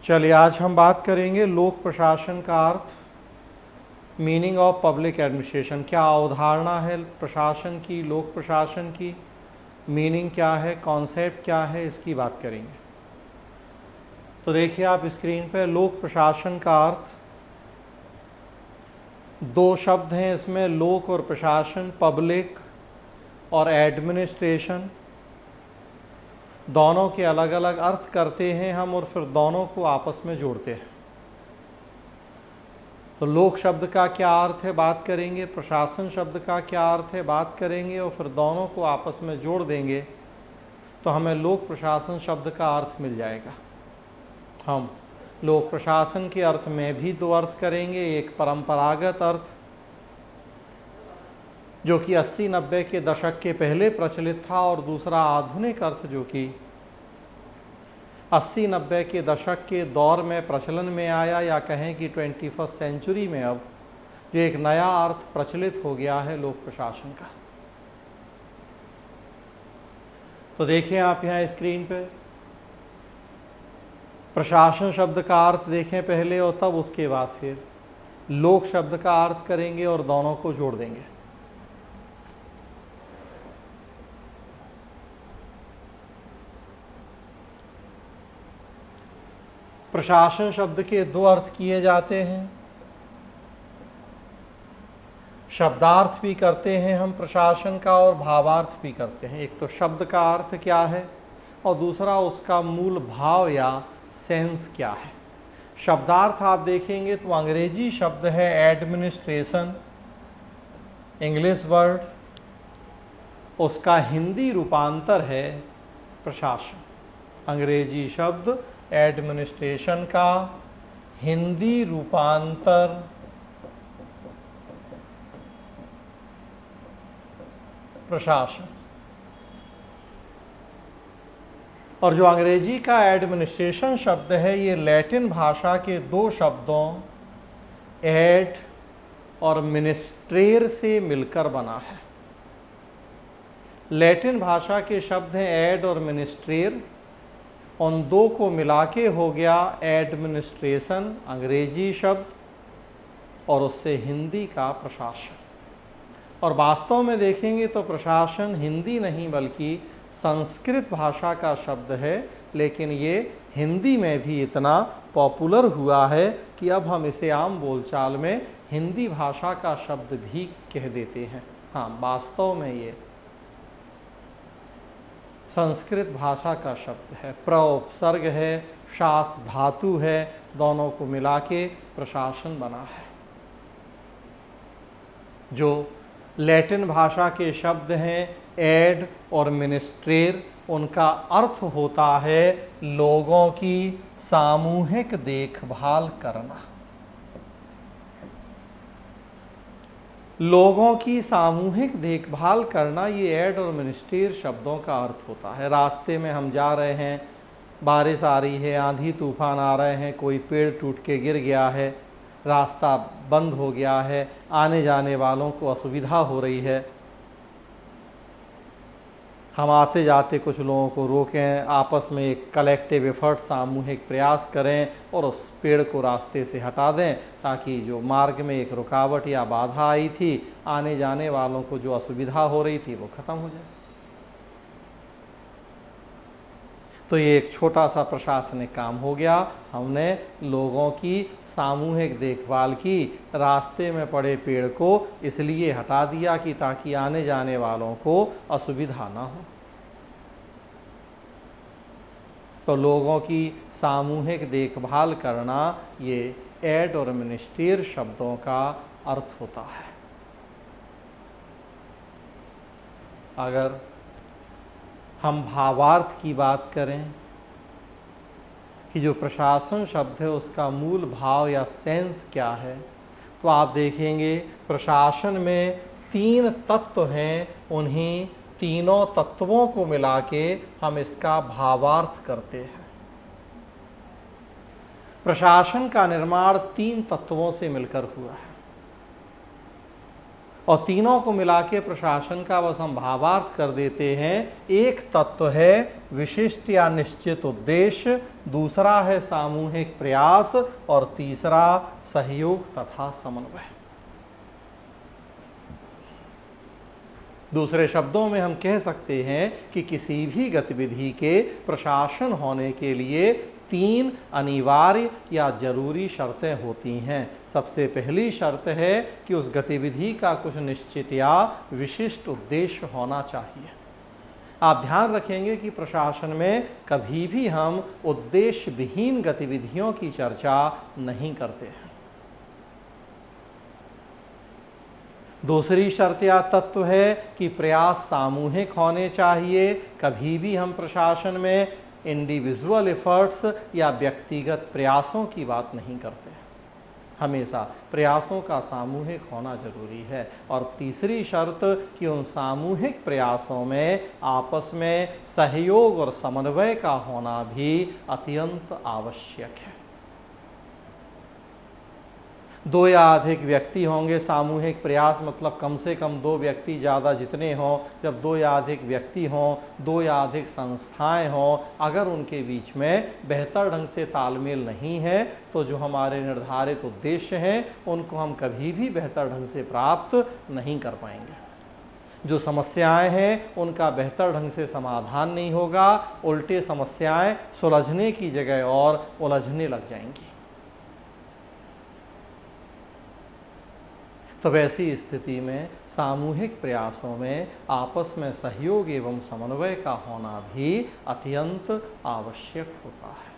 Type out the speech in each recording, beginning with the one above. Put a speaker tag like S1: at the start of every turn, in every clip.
S1: चलिए आज हम बात करेंगे लोक प्रशासन का अर्थ, मीनिंग ऑफ पब्लिक एडमिनिस्ट्रेशन। क्या अवधारणा है प्रशासन की, लोक प्रशासन की, मीनिंग क्या है, कॉन्सेप्ट क्या है, इसकी बात करेंगे। तो देखिए आप स्क्रीन पे लोक प्रशासन का अर्थ, दो शब्द हैं इसमें, लोक और प्रशासन, पब्लिक और एडमिनिस्ट्रेशन। दोनों के अलग अलग अर्थ करते हैं हम और फिर दोनों को आपस में जोड़ते हैं। तो लोक शब्द का क्या अर्थ है बात करेंगे, प्रशासन शब्द का क्या अर्थ है बात करेंगे और फिर दोनों को आपस में जोड़ देंगे तो हमें लोक प्रशासन शब्द का अर्थ मिल जाएगा। हम लोक प्रशासन के अर्थ में भी दो अर्थ करेंगे, एक परंपरागत अर्थ जो कि 80-90 के दशक के पहले प्रचलित था और दूसरा आधुनिक अर्थ जो कि 80-90 के दशक के दौर में प्रचलन में आया, या कहें कि 21वीं सेंचुरी में अब जो एक नया अर्थ प्रचलित हो गया है लोक प्रशासन का। तो देखिए आप यहाँ स्क्रीन पे प्रशासन शब्द का अर्थ देखें पहले और तब उसके बाद फिर लोक शब्द का अर्थ करेंगे और दोनों को जोड़ देंगे। प्रशासन शब्द के दो अर्थ किए जाते हैं, शब्दार्थ भी करते हैं हम प्रशासन का और भावार्थ भी करते हैं। एक तो शब्द का अर्थ क्या है और दूसरा उसका मूल भाव या सेंस क्या है। शब्दार्थ आप देखेंगे तो अंग्रेजी शब्द है एडमिनिस्ट्रेशन, इंग्लिश वर्ड, उसका हिंदी रूपांतर है प्रशासन। अंग्रेजी शब्द एडमिनिस्ट्रेशन का हिंदी रूपांतर प्रशासन। और जो अंग्रेजी का एडमिनिस्ट्रेशन शब्द है ये लैटिन भाषा के दो शब्दों एड और मिनिस्ट्रेर से मिलकर बना है। लैटिन भाषा के शब्द हैं एड और मिनिस्ट्रेर, उन दो को मिला के हो गया एडमिनिस्ट्रेशन अंग्रेजी शब्द और उससे हिंदी का प्रशासन। और वास्तव में देखेंगे तो प्रशासन हिंदी नहीं बल्कि संस्कृत भाषा का शब्द है, लेकिन ये हिंदी में भी इतना पॉपुलर हुआ है कि अब हम इसे आम बोलचाल में हिंदी भाषा का शब्द भी कह देते हैं। हाँ, वास्तव में ये संस्कृत भाषा का शब्द है, प्र उपसर्ग है, शास धातु है, दोनों को मिला के प्रशासन बना है। जो लैटिन भाषा के शब्द हैं एड और मिनिस्ट्रेर, उनका अर्थ होता है लोगों की सामूहिक देखभाल करना। लोगों की सामूहिक देखभाल करना, ये एड और मिनिस्ट्रेर शब्दों का अर्थ होता है। रास्ते में हम जा रहे हैं, बारिश आ रही है, आंधी तूफान आ रहे हैं, कोई पेड़ टूट के गिर गया है, रास्ता बंद हो गया है, आने जाने वालों को असुविधा हो रही है, हम आते जाते कुछ लोगों को रोकें, आपस में एक कलेक्टिव एफर्ट, सामूहिक प्रयास करें और उस पेड़ को रास्ते से हटा दें ताकि जो मार्ग में एक रुकावट या बाधा आई थी, आने जाने वालों को जो असुविधा हो रही थी वो खत्म हो जाए। तो ये एक छोटा सा प्रशासनिक काम हो गया। हमने लोगों की सामूहिक देखभाल की, रास्ते में पड़े पेड़ को इसलिए हटा दिया कि ताकि आने जाने वालों को असुविधा ना हो। तो लोगों की सामूहिक देखभाल करना ये एड और मिनिस्ट्रेर शब्दों का अर्थ होता है। अगर हम भावार्थ की बात करें कि जो प्रशासन शब्द है उसका मूल भाव या सेंस क्या है, तो आप देखेंगे प्रशासन में 3 तत्व हैं, उन्हीं तीनों तत्वों को मिला के हम इसका भावार्थ करते हैं। प्रशासन का निर्माण 3 तत्वों से मिलकर हुआ है। और तीनों को मिला के प्रशासन का बस हम भावार्थ कर देते हैं। एक तत्व है विशिष्ट या निश्चित उद्देश्य, दूसरा है सामूहिक प्रयास और तीसरा सहयोग तथा समन्वय। दूसरे शब्दों में हम कह सकते हैं कि किसी भी गतिविधि के प्रशासन होने के लिए तीन अनिवार्य या जरूरी शर्तें होती हैं। सबसे पहली शर्त है कि उस गतिविधि का कुछ निश्चित या विशिष्ट उद्देश्य होना चाहिए। आप ध्यान रखेंगे कि प्रशासन में कभी भी हम उद्देश्य विहीन गतिविधियों की चर्चा नहीं करते हैं। दूसरी शर्त या तत्व है कि प्रयास सामूहिक होने चाहिए। कभी भी हम प्रशासन में इंडिविजुअल एफर्ट्स या व्यक्तिगत प्रयासों की बात नहीं करते। हमेशा प्रयासों का सामूहिक होना जरूरी है। और तीसरी शर्त कि उन सामूहिक प्रयासों में आपस में सहयोग और समन्वय का होना भी अत्यंत आवश्यक है। दो या अधिक व्यक्ति होंगे, सामूहिक प्रयास मतलब कम से कम दो व्यक्ति, ज़्यादा जितने हों। जब दो या अधिक व्यक्ति हों, दो या अधिक संस्थाएं हों, अगर उनके बीच में बेहतर ढंग से तालमेल नहीं है तो जो हमारे निर्धारित उद्देश्य हैं उनको हम कभी भी बेहतर ढंग से प्राप्त नहीं कर पाएंगे। जो समस्याएं हैं उनका बेहतर ढंग से समाधान नहीं होगा, उल्टे समस्याएं सुलझने की जगह और उलझने लग जाएंगी। तो वैसी स्थिति में सामूहिक प्रयासों में आपस में सहयोग एवं समन्वय का होना भी अत्यंत आवश्यक होता है।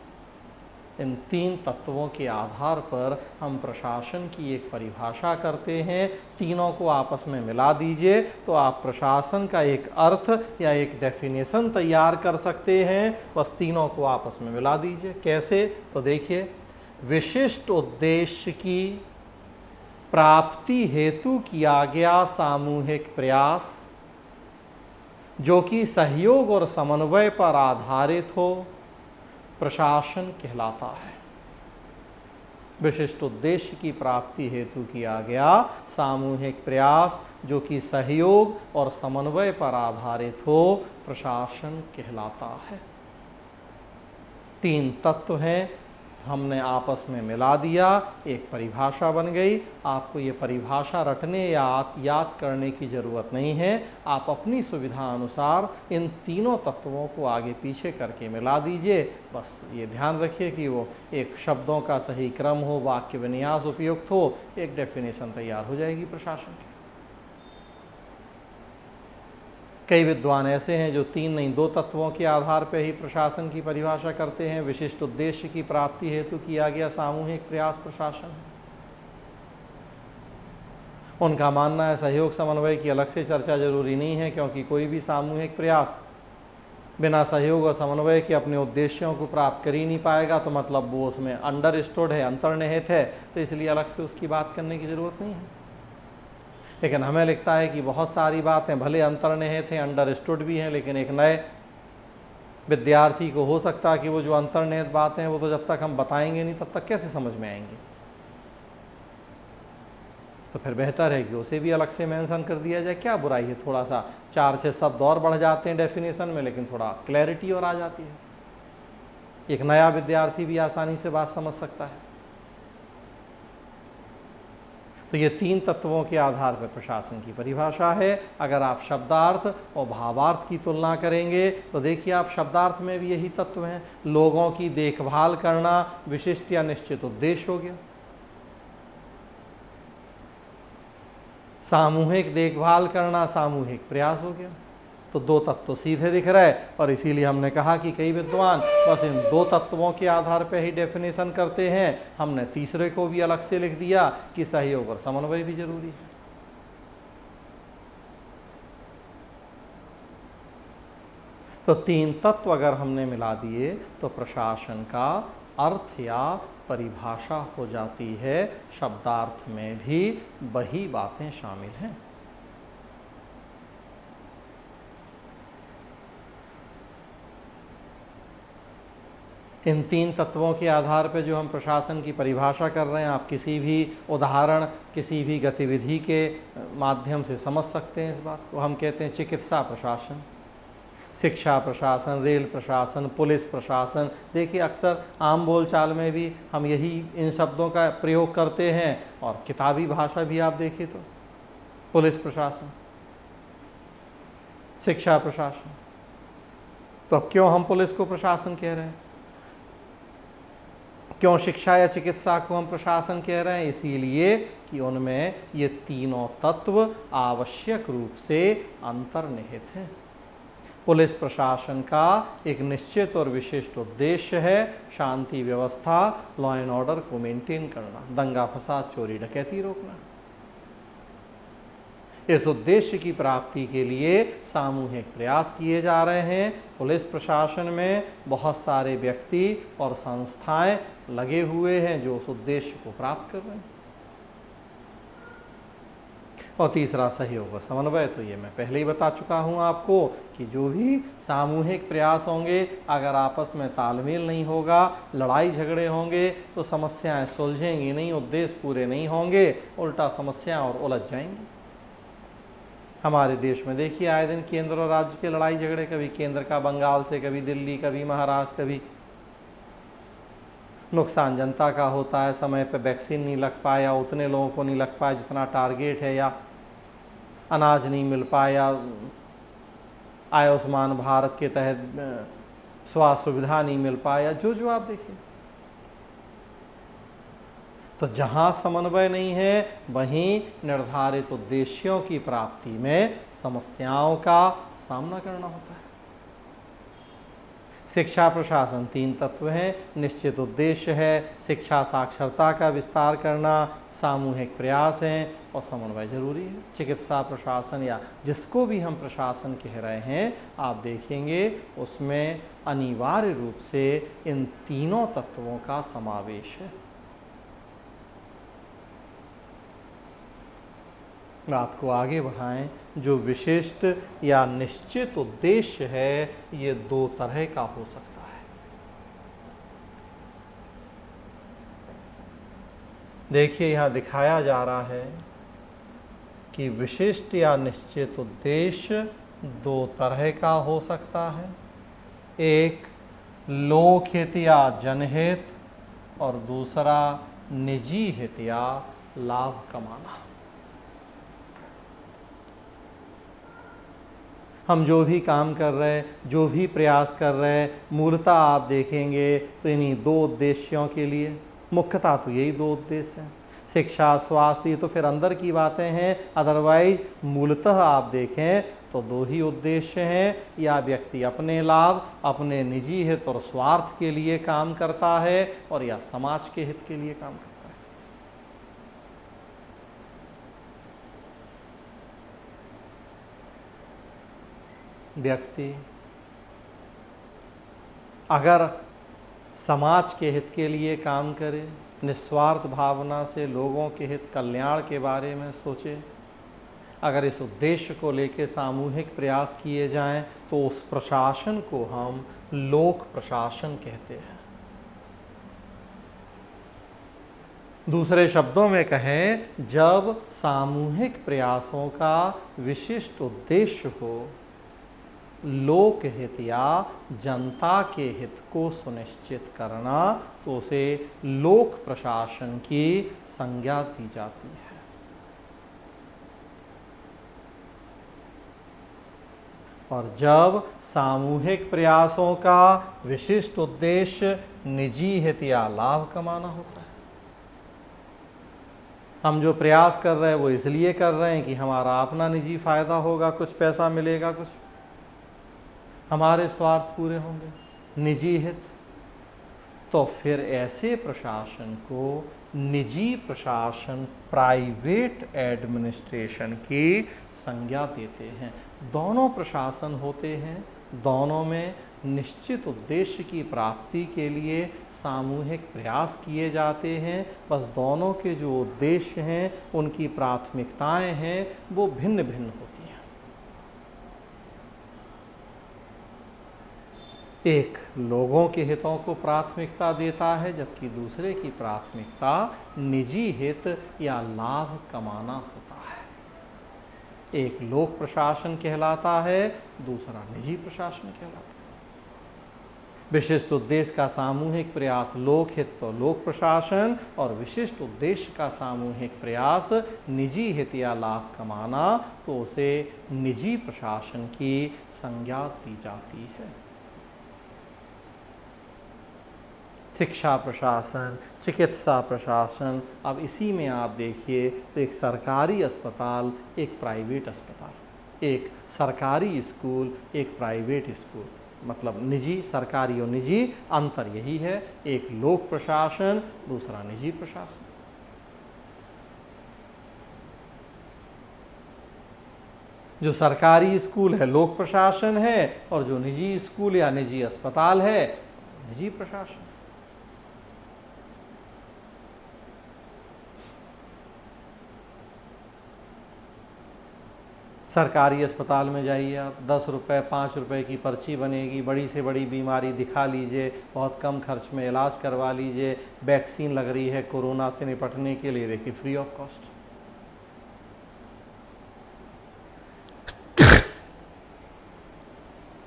S1: इन तीन तत्वों के आधार पर हम प्रशासन की एक परिभाषा करते हैं। तीनों को आपस में मिला दीजिए तो आप प्रशासन का एक अर्थ या एक डेफिनेशन तैयार कर सकते हैं। बस तीनों को आपस में मिला दीजिए। कैसे? तो देखिए, विशिष्ट उद्देश्य की प्राप्ति हेतु किया गया सामूहिक प्रयास जो कि सहयोग और समन्वय पर आधारित हो, प्रशासन कहलाता है। विशिष्ट उद्देश्य की प्राप्ति हेतु किया गया सामूहिक प्रयास जो कि सहयोग और समन्वय पर आधारित हो, प्रशासन कहलाता है। तीन तत्व हैं, हमने आपस में मिला दिया, एक परिभाषा बन गई। आपको ये परिभाषा रटने या याद करने की ज़रूरत नहीं है। आप अपनी सुविधा अनुसार इन तीनों तत्वों को आगे पीछे करके मिला दीजिए। बस ये ध्यान रखिए कि वो एक शब्दों का सही क्रम हो, वाक्य विन्यास उपयुक्त हो, एक डेफिनेशन तैयार हो जाएगी प्रशासन की। कई विद्वान ऐसे हैं जो तीन नहीं दो तत्वों के आधार पर ही प्रशासन की परिभाषा करते हैं। विशिष्ट उद्देश्य की प्राप्ति हेतु किया गया सामूहिक प्रयास प्रशासन। उनका मानना है सहयोग समन्वय की अलग से चर्चा जरूरी नहीं है, क्योंकि कोई भी सामूहिक प्रयास बिना सहयोग और समन्वय के अपने उद्देश्यों को प्राप्त कर ही नहीं पाएगा। तो मतलब वो उसमें अंडरस्टूड है, अंतर्निहित है, तो इसलिए अलग से उसकी बात करने की जरूरत नहीं है। लेकिन हमें लगता है कि बहुत सारी बातें भले अंतर्निहित हैं, अंडरस्टूड भी हैं, लेकिन एक नए विद्यार्थी को हो सकता है कि वो जो अंतर्निहित बातें हैं वो तो जब तक हम बताएंगे नहीं तब तक कैसे समझ में आएंगी। तो फिर बेहतर है कि उसे भी अलग से मेंशन कर दिया जाए। क्या बुराई है, थोड़ा सा 4-6 शब्द और बढ़ जाते हैं डेफिनेशन में, लेकिन थोड़ा क्लैरिटी और आ जाती है। एक नया विद्यार्थी भी आसानी से बात समझ सकता है। तो ये तीन तत्वों के आधार पर प्रशासन की परिभाषा है। अगर आप शब्दार्थ और भावार्थ की तुलना करेंगे तो देखिए, आप शब्दार्थ में भी यही तत्व हैं। लोगों की देखभाल करना विशिष्ट या निश्चित उद्देश्य हो गया। सामूहिक देखभाल करना सामूहिक प्रयास हो गया। तो दो तत्व सीधे दिख रहे, और इसीलिए हमने कहा कि कई विद्वान बस इन दो तत्वों के आधार पर ही डेफिनेशन करते हैं। हमने तीसरे को भी अलग से लिख दिया कि सहयोग और समन्वय भी जरूरी है। तो तीन तत्व अगर हमने मिला दिए तो प्रशासन का अर्थ या परिभाषा हो जाती है। शब्दार्थ में भी वही बातें शामिल हैं। इन 3 तत्वों के आधार पर जो हम प्रशासन की परिभाषा कर रहे हैं, आप किसी भी उदाहरण, किसी भी गतिविधि के माध्यम से समझ सकते हैं इस बात को। हम कहते हैं चिकित्सा प्रशासन, शिक्षा प्रशासन, रेल प्रशासन, पुलिस प्रशासन। देखिए अक्सर आम बोलचाल में भी हम यही इन शब्दों का प्रयोग करते हैं, और किताबी भाषा भी आप देखिए तो पुलिस प्रशासन, शिक्षा प्रशासन। तो अब क्यों हम पुलिस को प्रशासन कह रहे हैं, क्यों शिक्षा या चिकित्सा को हम प्रशासन कह रहे हैं? इसीलिए कि उनमें ये तीनों तत्व आवश्यक रूप से अंतर्निहित हैं। पुलिस प्रशासन का एक निश्चित और विशिष्ट उद्देश्य है शांति व्यवस्था, लॉ एंड ऑर्डर को मेंटेन करना, दंगा फसाद, चोरी डकैती रोकना। इस उद्देश्य की प्राप्ति के लिए सामूहिक प्रयास किए जा रहे हैं। पुलिस प्रशासन में बहुत सारे व्यक्ति और संस्थाएं लगे हुए हैं जो उस उद्देश्य को प्राप्त कर रहे हैं। और तीसरा सहयोग व समन्वय, तो ये मैं पहले ही बता चुका हूँ आपको कि जो भी सामूहिक प्रयास होंगे, अगर आपस में तालमेल नहीं होगा, लड़ाई झगड़े होंगे, तो समस्याएं सुलझेंगी नहीं, उद्देश्य पूरे नहीं होंगे, उल्टा समस्याएं और उलझ जाएंगी। हमारे देश में देखिए आए दिन केंद्र और राज्य के लड़ाई झगड़े, कभी केंद्र का बंगाल से, कभी दिल्ली, कभी महाराष्ट्र, कभी नुकसान जनता का होता है, समय पर वैक्सीन नहीं लग पाया, उतने लोगों को नहीं लग पाया जितना टारगेट है, या अनाज नहीं मिल पाया, आयुष्मान भारत के तहत स्वास्थ्य सुविधा नहीं मिल पाया, जो आप देखिए। तो जहां समन्वय नहीं है, वहीं निर्धारित उद्देश्यों की प्राप्ति में समस्याओं का सामना करना होता है। शिक्षा प्रशासन 3 तत्व हैं, निश्चित उद्देश्य है, शिक्षा साक्षरता का विस्तार करना, सामूहिक प्रयास हैं, और समन्वय जरूरी है। चिकित्सा प्रशासन या जिसको भी हम प्रशासन कह रहे हैं, आप देखेंगे उसमें अनिवार्य रूप से इन तीनों तत्वों का समावेश है। बात को आगे बढ़ाएं, जो विशिष्ट या निश्चित उद्देश्य है, ये 2 तरह का हो सकता है। देखिए यहाँ दिखाया जा रहा है कि विशिष्ट या निश्चित उद्देश्य 2 तरह का हो सकता है। एक लोक हित या जनहित, और दूसरा निजी हित या लाभ कमाना। हम जो भी काम कर रहे हैं, जो भी प्रयास कर रहे हैं, मूलतः आप देखेंगे तो इन्हीं 2 उद्देश्यों के लिए, मुख्यतः तो यही 2 उद्देश्य हैं। शिक्षा, स्वास्थ्य, ये तो फिर अंदर की बातें हैं, अदरवाइज मूलतः आप देखें तो 2 ही उद्देश्य हैं। या व्यक्ति अपने लाभ, अपने निजी हित और स्वार्थ के लिए काम करता है, और या समाज के हित के लिए काम करता है। व्यक्ति अगर समाज के हित के लिए काम करे, निस्वार्थ भावना से लोगों के हित कल्याण के बारे में सोचे, अगर इस उद्देश्य को लेकर सामूहिक प्रयास किए जाएं, तो उस प्रशासन को हम लोक प्रशासन कहते हैं। दूसरे शब्दों में कहें, जब सामूहिक प्रयासों का विशिष्ट उद्देश्य हो लोक हित या जनता के हित को सुनिश्चित करना, तो उसे लोक प्रशासन की संज्ञा दी जाती है। और जब सामूहिक प्रयासों का विशिष्ट उद्देश्य निजी हित या लाभ कमाना होता है, हम जो प्रयास कर रहे हैं वो इसलिए कर रहे हैं कि हमारा अपना निजी फायदा होगा, कुछ पैसा मिलेगा, कुछ हमारे स्वार्थ पूरे होंगे, निजी हित, तो फिर ऐसे प्रशासन को निजी प्रशासन, प्राइवेट एडमिनिस्ट्रेशन की संज्ञा देते हैं। दोनों प्रशासन होते हैं, दोनों में निश्चित उद्देश्य की प्राप्ति के लिए सामूहिक प्रयास किए जाते हैं। बस दोनों के जो उद्देश्य हैं, उनकी प्राथमिकताएं हैं, वो भिन्न भिन्न होती हैं। एक लोगों के हितों को प्राथमिकता देता है, जबकि दूसरे की प्राथमिकता निजी हित या लाभ कमाना होता है। एक लोक प्रशासन कहलाता है, दूसरा निजी प्रशासन कहलाता है। विशिष्ट उद्देश्य का सामूहिक प्रयास लोक हित तो लोक प्रशासन, और विशिष्ट उद्देश्य का सामूहिक प्रयास निजी हित या लाभ कमाना, तो उसे निजी प्रशासन की संज्ञा दी जाती है। शिक्षा प्रशासन, चिकित्सा प्रशासन, अब इसी में आप देखिए तो एक सरकारी अस्पताल, एक प्राइवेट अस्पताल, एक सरकारी स्कूल, एक प्राइवेट स्कूल, मतलब निजी, सरकारी और निजी, अंतर यही है, एक लोक प्रशासन, दूसरा निजी प्रशासन। जो सरकारी स्कूल है लोक प्रशासन है, और जो निजी स्कूल या निजी अस्पताल है निजी प्रशासन। सरकारी अस्पताल में जाइए आप, 10 रुपये 5 रुपये की पर्ची बनेगी, बड़ी से बड़ी बीमारी दिखा लीजिए, बहुत कम खर्च में इलाज करवा लीजिए। वैक्सीन लग रही है कोरोना से निपटने के लिए, देखिए free of cost.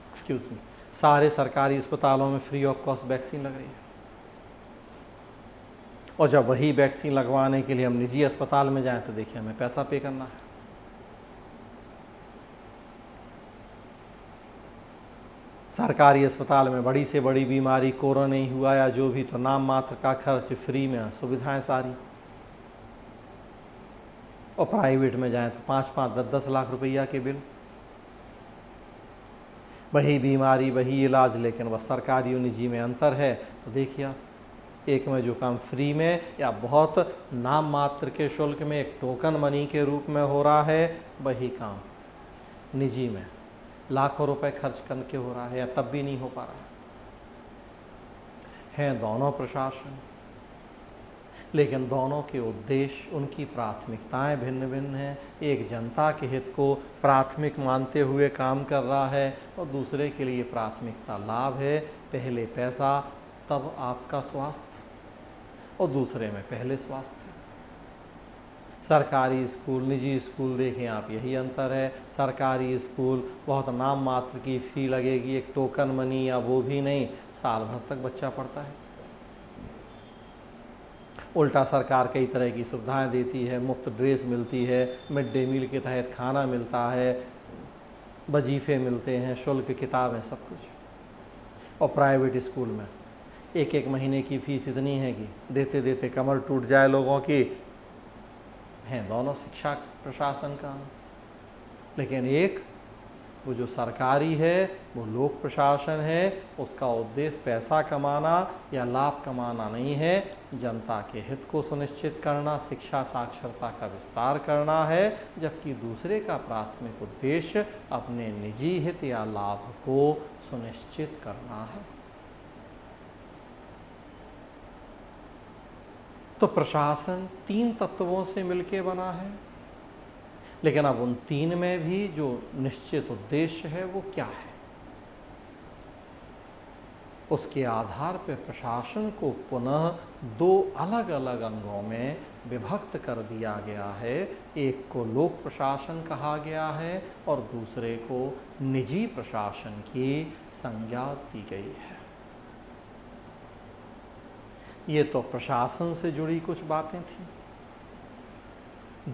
S1: Excuse me, सारे सरकारी अस्पतालों में फ्री ऑफ कॉस्ट वैक्सीन लग रही है, और जब वही वैक्सीन लगवाने के लिए हम निजी अस्पताल में जाएं तो देखिए हमें पैसा पे करना है। सरकारी अस्पताल में बड़ी से बड़ी बीमारी, कोरोना नहीं हुआ या जो भी, तो नाम मात्र का खर्च, फ्री में सुविधाएं सारी। और प्राइवेट में जाएं तो 5-5, 10-10 लाख रुपया के बिल, वही बीमारी वही इलाज, लेकिन बस सरकारी और निजी में अंतर है। तो देखिए आप, एक में जो काम फ्री में या बहुत नाम मात्र के शुल्क में, एक टोकन मनी के रूप में हो रहा है, वही काम निजी में लाखों रुपए खर्च करके हो रहा है, या तब भी नहीं हो पा रहा है। दोनों प्रशासन, लेकिन दोनों के उद्देश्य, उनकी प्राथमिकताएं भिन्न भिन्न हैं। एक जनता के हित को प्राथमिक मानते हुए काम कर रहा है, और दूसरे के लिए प्राथमिकता लाभ है, पहले पैसा तब आपका स्वास्थ्य, और दूसरे में पहले स्वास्थ्य। सरकारी स्कूल, निजी स्कूल, देखें आप यही अंतर है। सरकारी स्कूल बहुत नाम मात्र की फ़ी लगेगी, एक टोकन मनी या वो भी नहीं, साल भर तक बच्चा पढ़ता है। उल्टा सरकार कई तरह की सुविधाएं देती है, मुफ्त ड्रेस मिलती है, मिड डे मील के तहत खाना मिलता है, वजीफे मिलते हैं, शुल्क, किताबें, सब कुछ। और प्राइवेट स्कूल में एक एक महीने की फीस इतनी है कि देते देते कमर टूट जाए लोगों की। हैं दोनों शिक्षा प्रशासन का, लेकिन एक वो जो सरकारी है वो लोक प्रशासन है, उसका उद्देश्य पैसा कमाना या लाभ कमाना नहीं है, जनता के हित को सुनिश्चित करना, शिक्षा साक्षरता का विस्तार करना है। जबकि दूसरे का प्राथमिक उद्देश्य अपने निजी हित या लाभ को सुनिश्चित करना है। तो प्रशासन 3 तत्वों से मिलकर बना है, लेकिन अब उन 3 में भी जो निश्चित उद्देश्य है वो क्या है, उसके आधार पर प्रशासन को पुनः 2 अलग अलग अंगों में विभक्त कर दिया गया है। एक को लोक प्रशासन कहा गया है, और दूसरे को निजी प्रशासन की संज्ञा दी गई है। ये तो प्रशासन से जुड़ी कुछ बातें थी।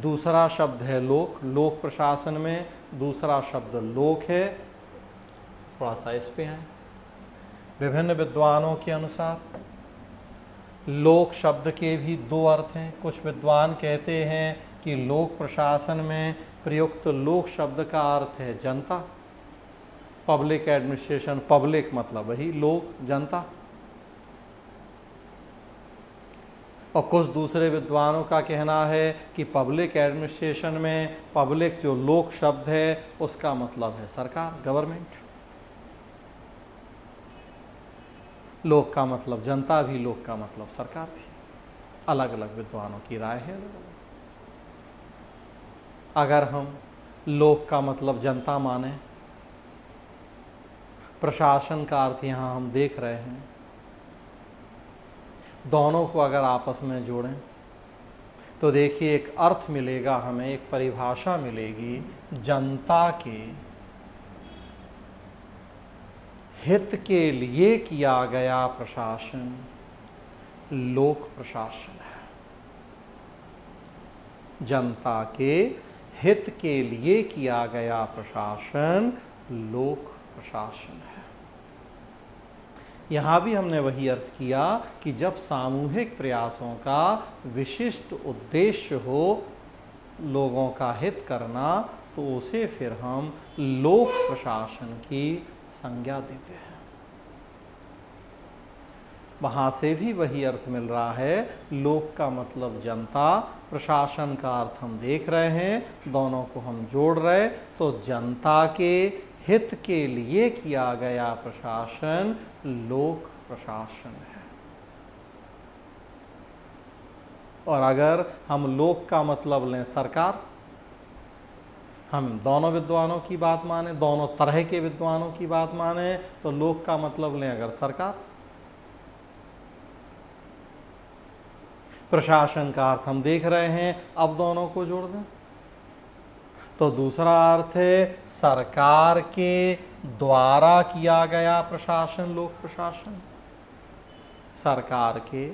S1: दूसरा शब्द है लोक, लोक प्रशासन में दूसरा शब्द लोक है। थोड़ा सा इस पे है, विभिन्न विद्वानों के अनुसार लोक शब्द के भी 2 अर्थ हैं। कुछ विद्वान कहते हैं कि लोक प्रशासन में प्रयुक्त लोक शब्द का अर्थ है जनता, पब्लिक एडमिनिस्ट्रेशन, पब्लिक मतलब वही लोक, जनता। और कुछ दूसरे विद्वानों का कहना है कि पब्लिक एडमिनिस्ट्रेशन में पब्लिक जो लोक शब्द है उसका मतलब है सरकार, गवर्नमेंट। लोक का मतलब जनता भी, लोक का मतलब सरकार भी। अलग अलग विद्वानों की राय है। अगर हम लोक का मतलब जनता माने प्रशासन का अर्थ यहाँ हम देख रहे हैं। दोनों को अगर आपस में जोड़ें तो देखिए एक अर्थ मिलेगा हमें, एक परिभाषा मिलेगी, जनता के हित के लिए किया गया प्रशासन लोक प्रशासन है। जनता के हित के लिए किया गया प्रशासन लोक प्रशासन है। यहां भी हमने वही अर्थ किया कि जब सामूहिक प्रयासों का विशिष्ट उद्देश्य हो लोगों का हित करना, तो उसे फिर हम लोक प्रशासन की संज्ञा देते हैं। वहां से भी वही अर्थ मिल रहा है। लोक का मतलब जनता, प्रशासन का अर्थ हम देख रहे हैं, दोनों को हम जोड़ रहे, तो जनता के हित के लिए किया गया प्रशासन लोक प्रशासन है। और अगर हम लोक का मतलब लें सरकार, हम दोनों विद्वानों की बात माने, दोनों तरह के विद्वानों की बात माने, तो लोक का मतलब लें अगर सरकार, प्रशासन का अर्थ हम देख रहे हैं, अब दोनों को जोड़ दें तो दूसरा अर्थ है सरकार के द्वारा किया गया प्रशासन लोक प्रशासन। सरकार के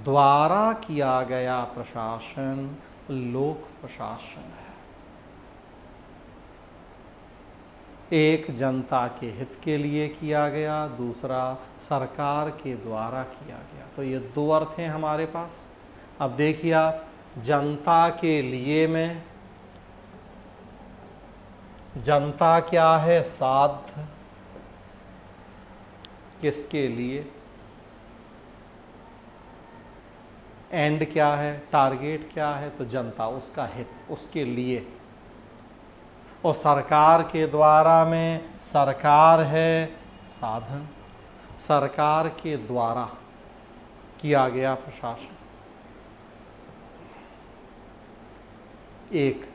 S1: द्वारा किया गया प्रशासन लोक प्रशासन है। एक जनता के हित के लिए किया गया, दूसरा सरकार के द्वारा किया गया। तो ये दो अर्थ हैं हमारे पास। अब देखिए आप, जनता के लिए में जनता क्या है? साध्य। किसके लिए? एंड क्या है? टारगेट क्या है? तो जनता, उसका हित, उसके लिए। और सरकार के द्वारा में सरकार है साधन, सरकार के द्वारा किया गया प्रशासन। एक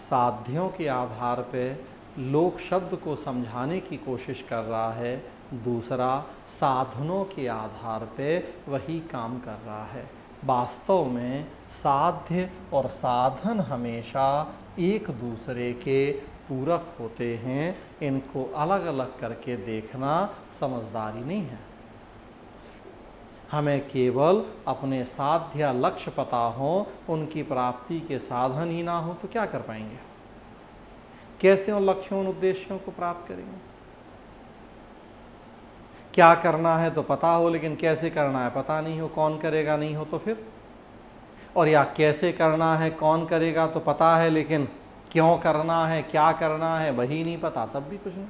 S1: साध्यों के आधार पे लोक शब्द को समझाने की कोशिश कर रहा है, दूसरा साधनों के आधार पे वही काम कर रहा है। वास्तव में साध्य और साधन हमेशा एक दूसरे के पूरक होते हैं। इनको अलग अलग करके देखना समझदारी नहीं है। हमें केवल अपने साध्य या लक्ष्य पता हो, उनकी प्राप्ति के साधन ही ना हो तो क्या कर पाएंगे? कैसे उन लक्ष्यों, उन उद्देश्यों को प्राप्त करेंगे? क्या करना है तो पता हो, लेकिन कैसे करना है पता नहीं हो, कौन करेगा नहीं हो तो फिर? और या कैसे करना है, कौन करेगा तो पता है, लेकिन क्यों करना है, क्या करना है वही नहीं पता, तब भी कुछ नहीं।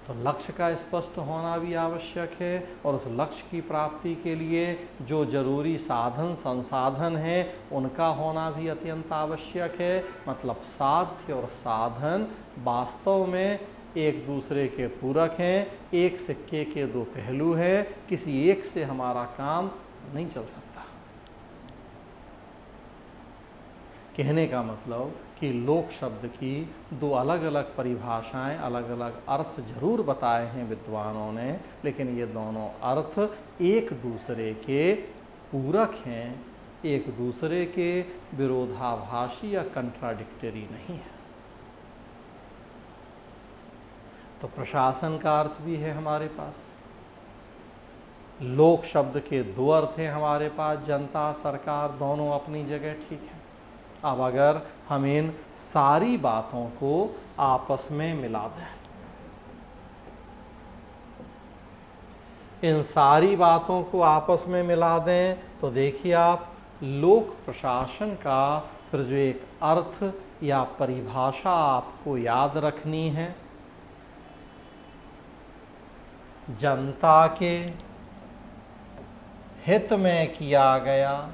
S1: तो लक्ष्य का स्पष्ट होना भी आवश्यक है, और उस लक्ष्य की प्राप्ति के लिए जो जरूरी साधन संसाधन हैं उनका होना भी अत्यंत आवश्यक है। मतलब साध्य और साधन वास्तव में एक दूसरे के पूरक हैं, एक सिक्के के दो पहलू हैं, किसी एक से हमारा काम नहीं चल सकता। कहने का मतलब कि लोक शब्द की दो अलग अलग परिभाषाएं, अलग अलग अर्थ जरूर बताए हैं विद्वानों ने, लेकिन ये दोनों अर्थ एक दूसरे के पूरक हैं, एक दूसरे के विरोधाभासी या कंट्राडिक्टरी नहीं है। तो प्रशासन का अर्थ भी है हमारे पास, लोक शब्द के दो अर्थ हैं हमारे पास, जनता, सरकार, दोनों अपनी जगह ठीक है। अब अगर हम इन सारी बातों को आपस में मिला दें, इन सारी बातों को आपस में मिला दें, तो देखिए आप, लोक प्रशासन का फिर जो एक अर्थ या परिभाषा आपको याद रखनी है, जनता के हित में किया गया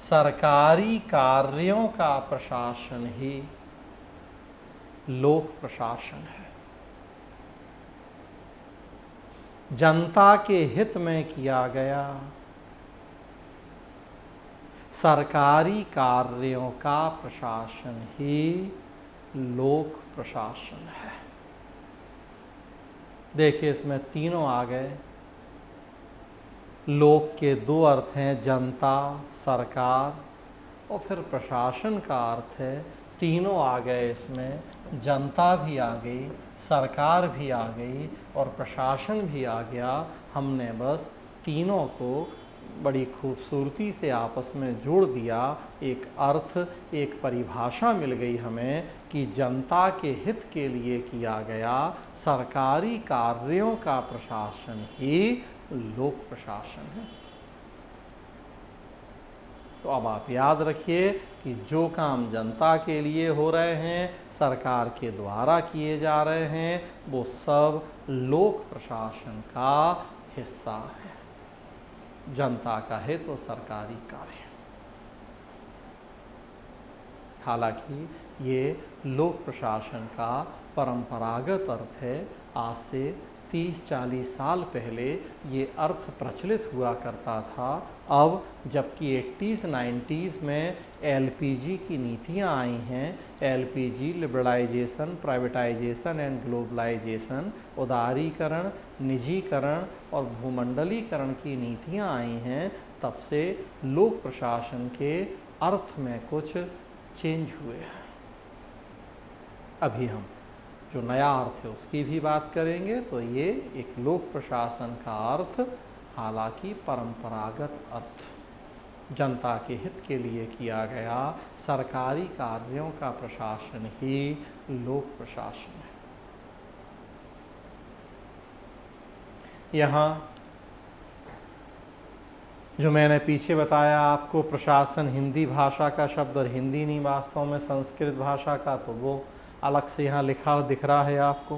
S1: सरकारी कार्यों का प्रशासन ही लोक प्रशासन है। जनता के हित में किया गया सरकारी कार्यों का प्रशासन ही लोक प्रशासन है। देखिए इसमें तीनों आ गए। लोक के दो अर्थ हैं, जनता, सरकार, और फिर प्रशासन का अर्थ है। तीनों आ गए इसमें, जनता भी आ गई, सरकार भी आ गई और प्रशासन भी आ गया। हमने बस तीनों को बड़ी खूबसूरती से आपस में जोड़ दिया। एक अर्थ, एक परिभाषा मिल गई हमें कि जनता के हित के लिए किया गया सरकारी कार्यों का प्रशासन ही लोक प्रशासन है। तो अब आप याद रखिए कि जो काम जनता के लिए हो रहे हैं, सरकार के द्वारा किए जा रहे हैं, वो सब लोक प्रशासन का हिस्सा है। जनता का हित तो सरकारी कार्य। हालांकि ये लोक प्रशासन का परंपरागत अर्थ है। आज से 30-40 साल पहले ये अर्थ प्रचलित हुआ करता था। अब जबकि 80s-90s में एलपीजी की नीतियां आई हैं, LPG, liberalisation, privatisation and globalisation, उदारीकरण, निजीकरण और भूमंडलीकरण की नीतियां आई हैं, तब से लोक प्रशासन के अर्थ में कुछ चेंज हुए हैं। अभी हम जो नया अर्थ है उसकी भी बात करेंगे। तो ये एक लोक प्रशासन का अर्थ, हालांकि परंपरागत अर्थ, जनता के हित के लिए किया गया सरकारी कार्यों का प्रशासन ही लोक प्रशासन है। यहाँ जो मैंने पीछे बताया आपको, प्रशासन हिंदी भाषा का शब्द और हिंदी नहीं, वास्तव में संस्कृत भाषा का, तो वो अलग से यहाँ लिखा दिख रहा है आपको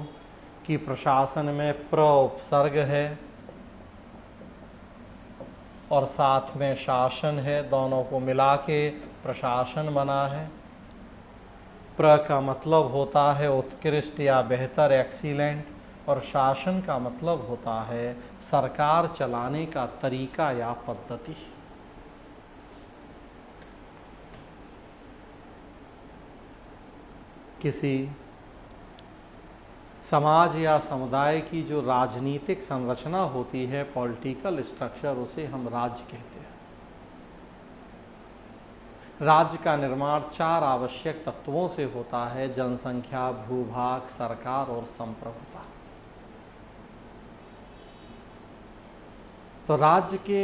S1: कि प्रशासन में प्र उपसर्ग है और साथ में शासन है, दोनों को मिला के प्रशासन बना है। प्र का मतलब होता है उत्कृष्ट या बेहतर, एक्सीलेंट, और शासन का मतलब होता है सरकार चलाने का तरीका या पद्धति। किसी समाज या समुदाय की जो राजनीतिक संरचना होती है, पॉलिटिकल स्ट्रक्चर, उसे हम राज्य कहते हैं। राज्य का निर्माण 4 आवश्यक तत्वों से होता है: जनसंख्या, भूभाग, सरकार और संप्रभुता। तो राज्य के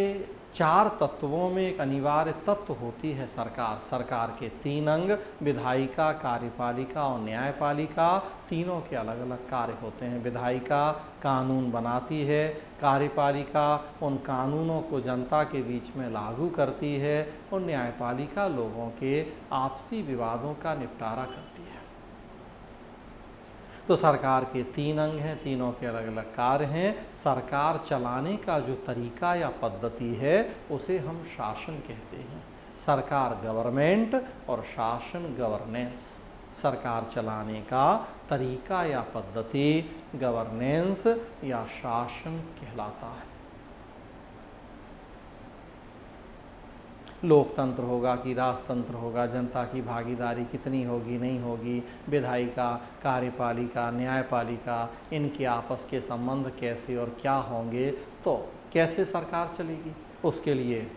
S1: 4 तत्वों में एक अनिवार्य तत्व होती है सरकार। सरकार के 3 अंग, विधायिका, कार्यपालिका और न्यायपालिका, तीनों के अलग अलग कार्य होते हैं। विधायिका कानून बनाती है, कार्यपालिका उन कानूनों को जनता के बीच में लागू करती है और न्यायपालिका लोगों के आपसी विवादों का निपटारा करती है। तो सरकार के 3 अंग हैं, तीनों के अलग अलग कार्य हैं। सरकार चलाने का जो तरीका या पद्धति है उसे हम शासन कहते हैं। सरकार गवर्नमेंट और शासन गवर्नेंस। सरकार चलाने का तरीका या पद्धति गवर्नेंस या शासन कहलाता है। लोकतंत्र होगा कि राजतंत्र होगा, जनता की भागीदारी कितनी होगी, नहीं होगी, विधायिका, कार्यपालिका, न्यायपालिका, इनके आपस के संबंध कैसे और क्या होंगे, तो कैसे सरकार चलेगी, उसके लिए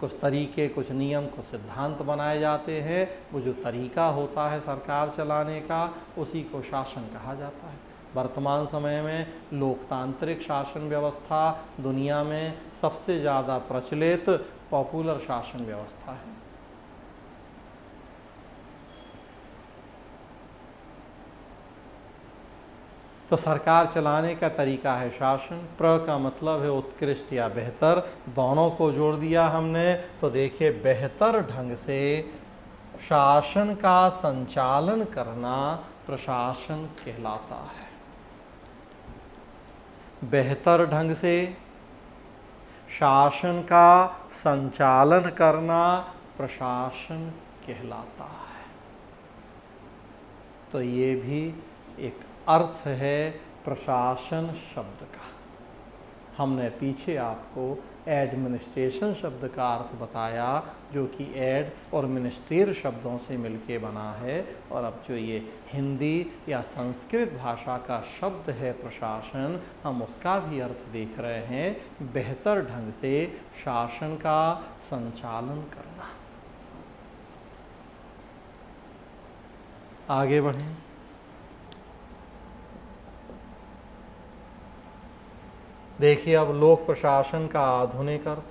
S1: कुछ तरीके, कुछ नियम, कुछ सिद्धांत बनाए जाते हैं। वो जो तरीका होता है सरकार चलाने का, उसी को शासन कहा जाता है। वर्तमान समय में लोकतांत्रिक शासन व्यवस्था दुनिया में सबसे ज़्यादा प्रचलित पॉपुलर शासन व्यवस्था है। तो सरकार चलाने का तरीका है शासन। प्र का मतलब है उत्कृष्ट या बेहतर, दोनों को जोड़ दिया हमने। तो देखिए, बेहतर ढंग से शासन का संचालन करना प्रशासन कहलाता है। बेहतर ढंग से शासन का संचालन करना प्रशासन कहलाता है। तो ये भी एक अर्थ है प्रशासन शब्द का। हमने पीछे आपको एडमिनिस्ट्रेशन शब्द का अर्थ बताया, जो कि एड और मिनिस्ट्रियर शब्दों से मिलके बना है। और अब जो ये हिंदी या संस्कृत भाषा का शब्द है प्रशासन, हम उसका भी अर्थ देख रहे हैं, बेहतर ढंग से शासन का संचालन करना। आगे बढ़ें। देखिए अब लोक प्रशासन का आधुनिक अर्थ।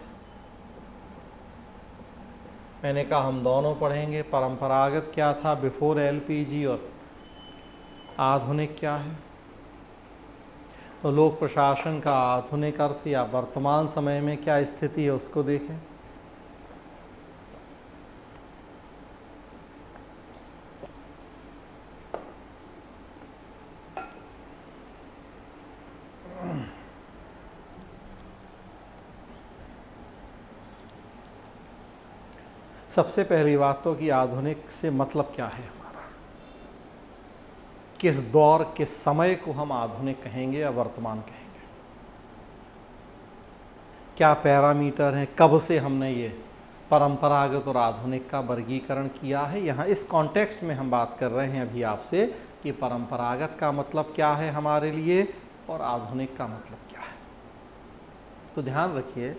S1: मैंने कहा हम दोनों पढ़ेंगे। परंपरागत क्या था बिफोर एलपीजी, और आधुनिक क्या है। तो लोक प्रशासन का आधुनिक अर्थ या वर्तमान समय में क्या स्थिति है उसको देखें। सबसे पहली बात तो कि आधुनिक से मतलब क्या है हमारा, किस दौर किस समय को हम आधुनिक कहेंगे या वर्तमान कहेंगे, क्या पैरामीटर हैं, कब से हमने ये परंपरागत और आधुनिक का वर्गीकरण किया है। यहाँ इस कॉन्टेक्स्ट में हम बात कर रहे हैं अभी आपसे कि परंपरागत का मतलब क्या है हमारे लिए और आधुनिक का मतलब क्या है। तो ध्यान रखिए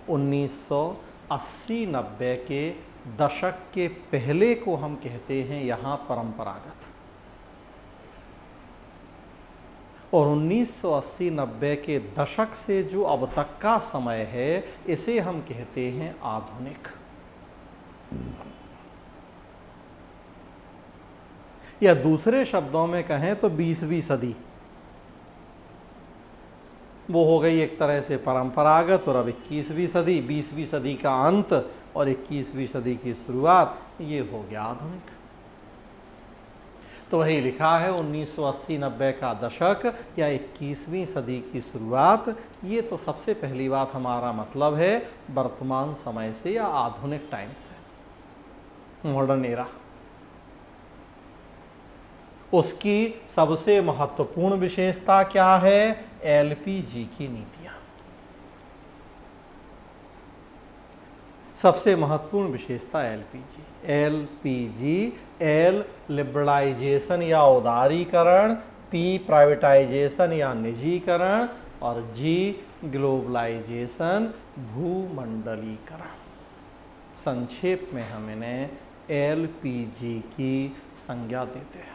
S1: 1980-90 के दशक के पहले को हम कहते हैं यहाँ परंपरागत, और 1980-90 के दशक से जो अब तक का समय है इसे हम कहते हैं आधुनिक। या दूसरे शब्दों में कहें तो 20वीं सदी वो हो गई एक तरह से परंपरागत, और अब 21वीं सदी, 20वीं सदी का अंत और 21वीं सदी की शुरुआत, ये हो गया आधुनिक। तो वही लिखा है 1980-90 का दशक या 21वीं सदी की शुरुआत। ये तो सबसे पहली बात हमारा मतलब है वर्तमान समय से या आधुनिक टाइम से, मॉडर्न एरा। उसकी सबसे महत्वपूर्ण विशेषता क्या है, एलपीजी की नीतियां। सबसे महत्वपूर्ण विशेषता एलपीजी। एल लिबरलाइजेशन या उदारीकरण, पी प्राइवेटाइजेशन या निजीकरण, और जी ग्लोबलाइजेशन भूमंडलीकरण। संक्षेप में हम इन्हें एलपीजी की संज्ञा देते हैं।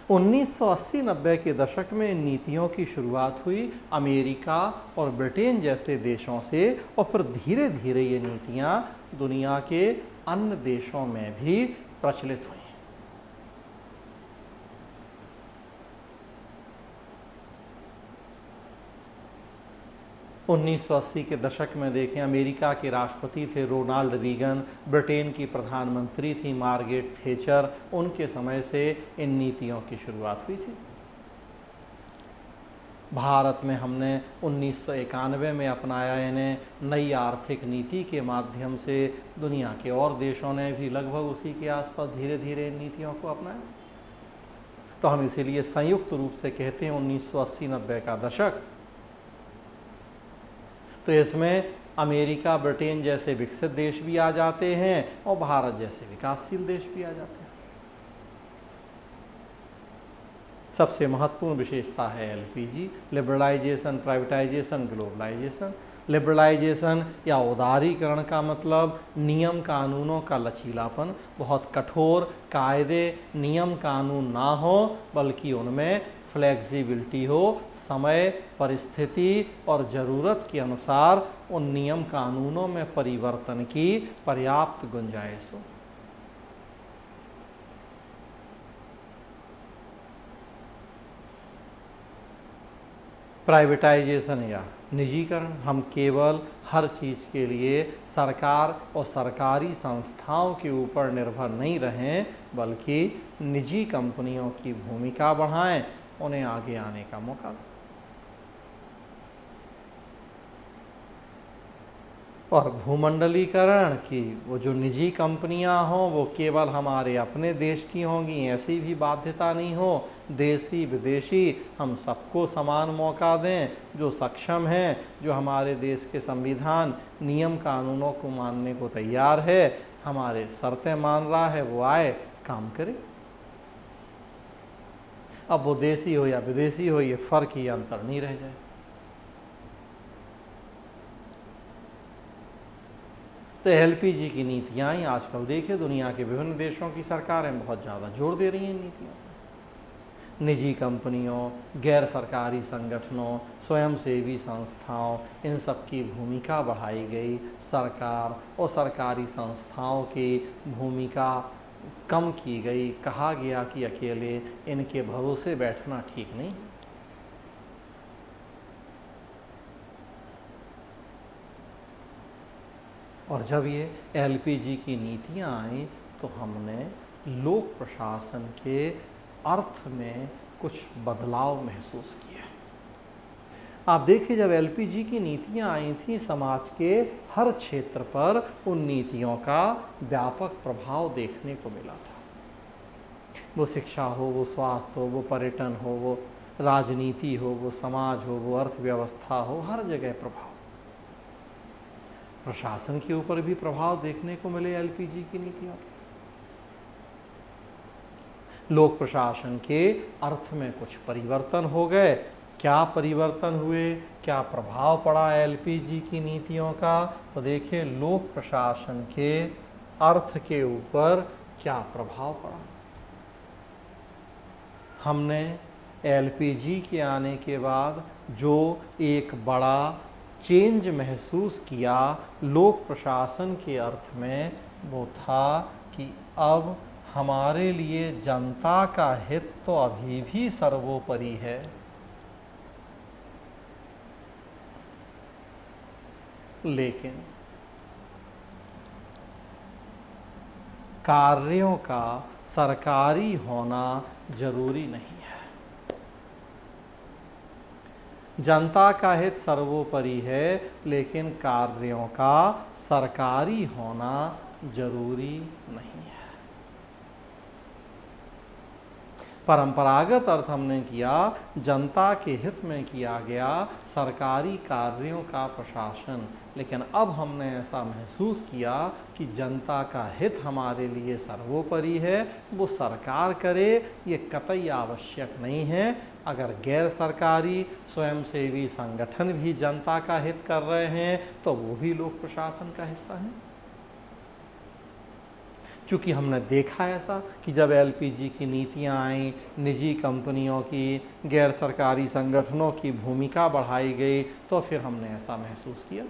S1: 1980-90 के दशक में इन नीतियों की शुरुआत हुई अमेरिका और ब्रिटेन जैसे देशों से, और फिर धीरे धीरे ये नीतियां दुनिया के अन्य देशों में भी प्रचलित हुई। उन्नीस सौ 1980 के दशक में देखें, अमेरिका के राष्ट्रपति थे रोनाल्ड रीगन, ब्रिटेन की प्रधानमंत्री थी मार्गरेट थैचर। उनके समय से इन नीतियों की शुरुआत हुई थी। भारत में हमने 1991 में अपनाया इन्हें। नई आर्थिक नीति के माध्यम से दुनिया के और देशों ने भी लगभग उसी के आसपास धीरे धीरे इन नीतियों को अपनाया। तो हम इसीलिए संयुक्त रूप से कहते हैं 1980-90 का दशक। तो इसमें अमेरिका ब्रिटेन जैसे विकसित देश भी आ जाते हैं और भारत जैसे विकासशील देश भी आ जाते हैं। सबसे महत्वपूर्ण विशेषता है LPG, liberalisation, privatisation, globalisation. Liberalisation या उदारीकरण का मतलब नियम कानूनों का लचीलापन, बहुत कठोर कायदे नियम कानून ना हो बल्कि उनमें फ्लेक्सिबिलिटी हो, समय परिस्थिति और ज़रूरत के अनुसार उन नियम कानूनों में परिवर्तन की पर्याप्त गुंजाइश हो। प्राइवेटाइजेशन या निजीकरण, हम केवल हर चीज़ के लिए सरकार और सरकारी संस्थाओं के ऊपर निर्भर नहीं रहें बल्कि निजी कंपनियों की भूमिका बढ़ाएं, उन्हें आगे आने का मौका दें। और भूमंडलीकरण की वो जो निजी कंपनियां हों वो केवल हमारे अपने देश की होंगी, ऐसी भी बाध्यता नहीं हो। देशी विदेशी हम सबको समान मौका दें। जो सक्षम हैं, जो हमारे देश के संविधान नियम कानूनों को मानने को तैयार है, हमारे शर्तें मान रहा है, वो आए, काम करे। अब वो देशी हो या विदेशी हो, ये फर्क ही अंतर नहीं रह जाए। तो एलपीजी की नीतियाँ ही आजकल देखिए दुनिया के विभिन्न देशों की सरकारें बहुत ज़्यादा जोर दे रही हैं नीतियों पर। निजी कंपनियों, गैर सरकारी संगठनों, स्वयंसेवी संस्थाओं, इन सब की भूमिका बढ़ाई गई। सरकार और सरकारी संस्थाओं की भूमिका कम की गई। कहा गया कि अकेले इनके भरोसे बैठना ठीक नहीं। और जब ये एलपीजी की नीतियां आई तो हमने लोक प्रशासन के अर्थ में कुछ बदलाव महसूस किया। आप देखिए, जब एलपीजी की नीतियां आई थी, समाज के हर क्षेत्र पर उन नीतियों का व्यापक प्रभाव देखने को मिला था। वो शिक्षा हो, वो स्वास्थ्य हो, वो पर्यटन हो, वो राजनीति हो, वो समाज हो, वो अर्थव्यवस्था हो, हर जगह प्रभाव। प्रशासन के ऊपर भी प्रभाव देखने को मिले एलपीजी की नीतियों के। लोक प्रशासन के अर्थ में कुछ परिवर्तन हो गए। क्या परिवर्तन हुए, क्या प्रभाव पड़ा एलपीजी की नीतियों का? तो देखिए, लोक प्रशासन के अर्थ के ऊपर क्या प्रभाव पड़ा। हमने एलपीजी के आने के बाद जो एक बड़ा चेंज महसूस किया लोक प्रशासन के अर्थ में, वो था कि अब हमारे लिए जनता का हित तो अभी भी सर्वोपरि है, लेकिन कार्यों का सरकारी होना जरूरी नहीं है। जनता का हित सर्वोपरि है, लेकिन कार्यों का सरकारी होना जरूरी नहीं है। परंपरागत अर्थ हमने किया, जनता के हित में किया गया सरकारी कार्यों का प्रशासन, लेकिन अब हमने ऐसा महसूस किया कि जनता का हित हमारे लिए सर्वोपरि है। वो सरकार करे ये कतई आवश्यक नहीं है। अगर गैर सरकारी स्वयंसेवी संगठन भी जनता का हित कर रहे हैं तो वो भी लोक प्रशासन का हिस्सा है। चूँकि हमने देखा ऐसा कि जब एलपीजी की नीतियां आई, निजी कंपनियों की, गैर सरकारी संगठनों की भूमिका बढ़ाई गई, तो फिर हमने ऐसा महसूस किया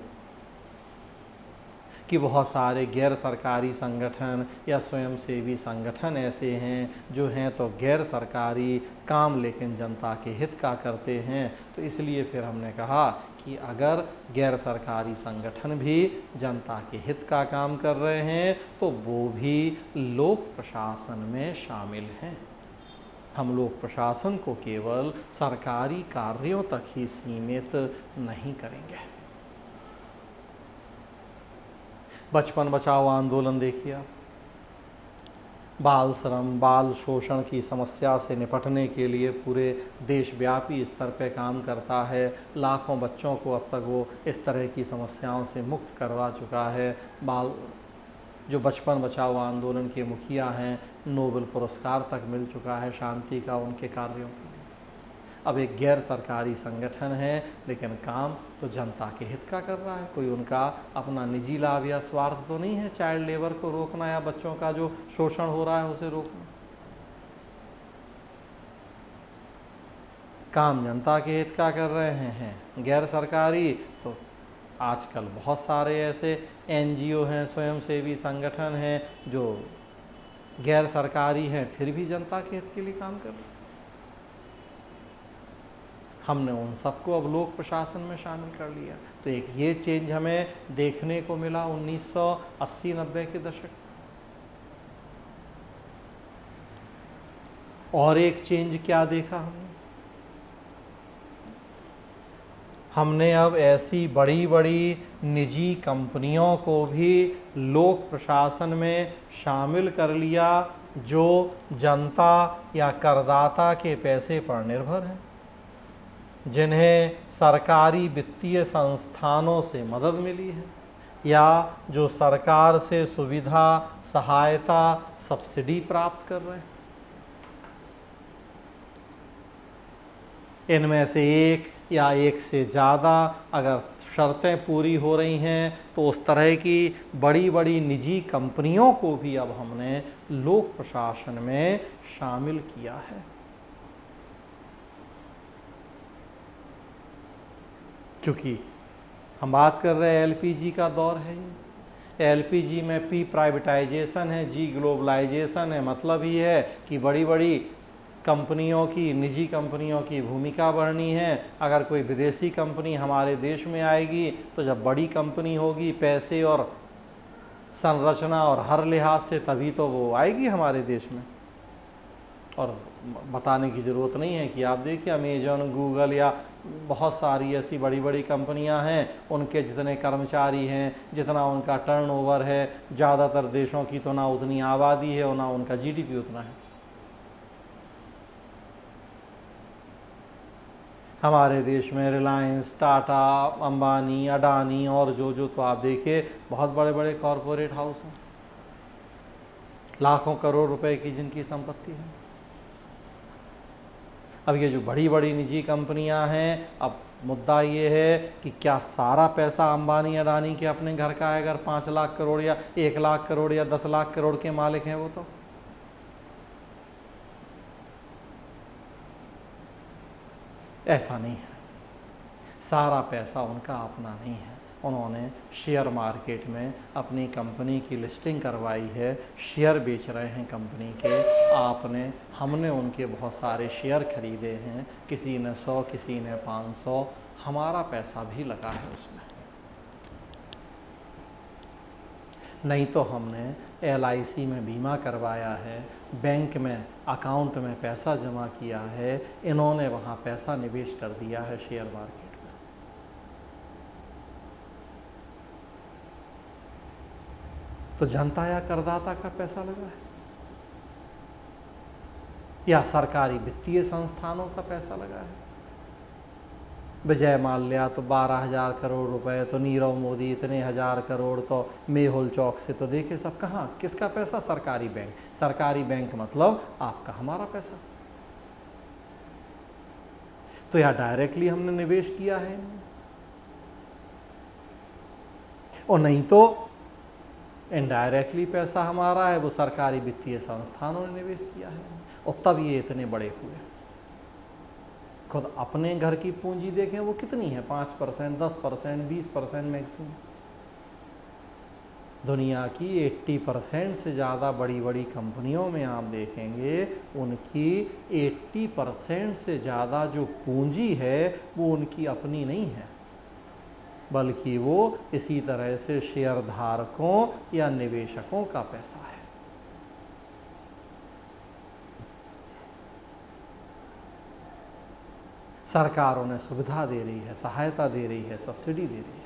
S1: कि बहुत सारे गैर सरकारी संगठन या स्वयंसेवी संगठन ऐसे हैं जो हैं तो गैर सरकारी काम लेकिन जनता के हित का करते हैं। तो इसलिए फिर हमने कहा कि अगर गैर सरकारी संगठन भी जनता के हित का काम कर रहे हैं तो वो भी लोक प्रशासन में शामिल हैं। हम लोक प्रशासन को केवल सरकारी कार्यों तक ही सीमित नहीं करेंगे। बचपन बचाओ आंदोलन देखिए आप, बाल श्रम, बाल शोषण की समस्या से निपटने के लिए पूरे देशव्यापी स्तर पर काम करता है। लाखों बच्चों को अब तक वो इस तरह की समस्याओं से मुक्त करवा चुका है। जो बचपन बचाओ आंदोलन के मुखिया हैं, नोबेल पुरस्कार तक मिल चुका है शांति का उनके कार्यों के लिए। अब एक गैर सरकारी संगठन है लेकिन काम तो जनता के हित का कर रहा है। कोई उनका अपना निजी लाभ या स्वार्थ तो नहीं है चाइल्ड लेबर को रोकना या बच्चों का जो शोषण हो रहा है उसे रोकना। काम जनता के हित का कर रहे हैं। गैर सरकारी तो आजकल बहुत सारे ऐसे एनजीओ हैं, स्वयंसेवी संगठन हैं जो गैर सरकारी हैं फिर भी जनता के हित के लिए काम कर रहे हैं। हमने उन सबको अब लोक प्रशासन में शामिल कर लिया। तो एक ये चेंज हमें देखने को मिला 1980-90 के दशक। और एक चेंज क्या देखा हमने? हमने अब ऐसी बड़ी बड़ी निजी कंपनियों को भी लोक प्रशासन में शामिल कर लिया जो जनता या करदाता के पैसे पर निर्भर हैं, जिन्हें सरकारी वित्तीय संस्थानों से मदद मिली है या जो सरकार से सुविधा, सहायता, सब्सिडी प्राप्त कर रहे हैं। इनमें से एक या एक से ज़्यादा अगर शर्तें पूरी हो रही हैं तो उस तरह की बड़ी बड़ी निजी कंपनियों को भी अब हमने लोक प्रशासन में शामिल किया है। चूँकि हम बात कर रहे हैं एलपीजी का दौर है, एलपीजी में पी प्राइवेटाइजेशन है, जी ग्लोबलाइजेशन है। मतलब ये है कि बड़ी बड़ी कंपनियों की, निजी कंपनियों की भूमिका बढ़नी है। अगर कोई विदेशी कंपनी हमारे देश में आएगी तो जब बड़ी कंपनी होगी पैसे और संरचना और हर लिहाज से, तभी तो वो आएगी हमारे देश में। और बताने की ज़रूरत नहीं है कि आप देखिए अमेजन, गूगल या बहुत सारी ऐसी बड़ी बड़ी कंपनियां हैं, उनके जितने कर्मचारी हैं, जितना उनका टर्नओवर है, ज़्यादातर देशों की तो ना उतनी आबादी है और ना उनका जीडीपी उतना है। हमारे देश में रिलायंस, टाटा, अंबानी, अडानी और जो तो आप देखिए बहुत बड़े बड़े कॉरपोरेट हाउस हैं, लाखों करोड़ रुपए की जिनकी संपत्ति है। अब ये जो बड़ी बड़ी निजी कंपनियां हैं, अब मुद्दा ये है कि क्या सारा पैसा अंबानी अडानी के अपने घर का है? अगर 5 लाख करोड़ या 1 लाख करोड़ या 10 लाख करोड़ के मालिक हैं वो तो ऐसा नहीं है। सारा पैसा उनका अपना नहीं है। उन्होंने शेयर मार्केट में अपनी कंपनी की लिस्टिंग करवाई है, शेयर बेच रहे हैं कंपनी के। हमने उनके बहुत सारे शेयर खरीदे हैं, किसी ने 100, किसी ने 500, हमारा पैसा भी लगा है उसमें। नहीं तो हमने LIC में बीमा करवाया है, बैंक में अकाउंट में पैसा जमा किया है, इन्होंने वहाँ पैसा निवेश कर दिया है शेयर मार्केट में। तो जनता या करदाता का पैसा लगा है या सरकारी वित्तीय संस्थानों का पैसा लगा है। विजय माल्या तो 12,000 करोड़ रुपए, तो नीरव मोदी इतने हजार करोड़, तो मेहुल चौक से तो देखे सब कहाँ, किसका पैसा? सरकारी बैंक। सरकारी बैंक मतलब आपका हमारा पैसा। तो या डायरेक्टली हमने निवेश किया है और नहीं तो इनडायरेक्टली पैसा हमारा है, वो सरकारी वित्तीय संस्थानों ने निवेश किया है और तब ये इतने बड़े हुए। खुद अपने घर की पूंजी देखें वो कितनी है, 5%, 10%, 20% मैक्सिमम। दुनिया की 80% से ज़्यादा बड़ी बड़ी कंपनियों में आप देखेंगे उनकी 80% से ज़्यादा जो पूंजी है वो उनकी अपनी नहीं है, बल्कि वो इसी तरह से शेयर धारकों या निवेशकों का पैसा है। सरकार उन्हें सुविधा दे रही है, सहायता दे रही है, सब्सिडी दे रही है।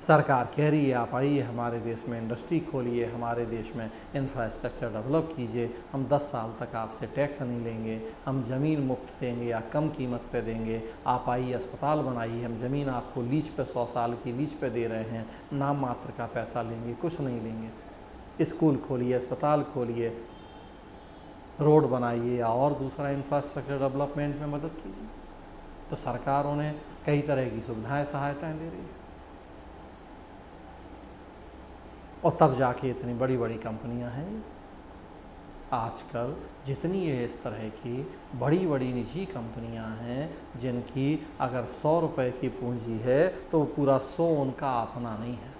S1: सरकार कह रही है आप आइए हमारे देश में इंडस्ट्री खोलिए, हमारे देश में इंफ्रास्ट्रक्चर डेवलप कीजिए, हम 10 साल तक आपसे टैक्स नहीं लेंगे, हम ज़मीन मुफ्त देंगे या कम कीमत पे देंगे, आप आइए अस्पताल बनाइए, हम ज़मीन आपको लीज पे 100 साल की लीज पे दे रहे हैं, नाम मात्र का पैसा लेंगे, कुछ नहीं लेंगे। स्कूल खोलिए, अस्पताल खोलिए, रोड बनाइए या और दूसरा इंफ्रास्ट्रक्चर डेवलपमेंट में मदद कीजिए। तो सरकार उन्हें कई तरह की सुविधाएं, सहायताएं दे रही है और तब जाके इतनी बड़ी बड़ी कंपनियां हैं। आजकल जितनी ये इस तरह की बड़ी बड़ी निजी कंपनियां हैं जिनकी अगर 100 रुपये की पूंजी है तो पूरा 100 उनका अपना नहीं है,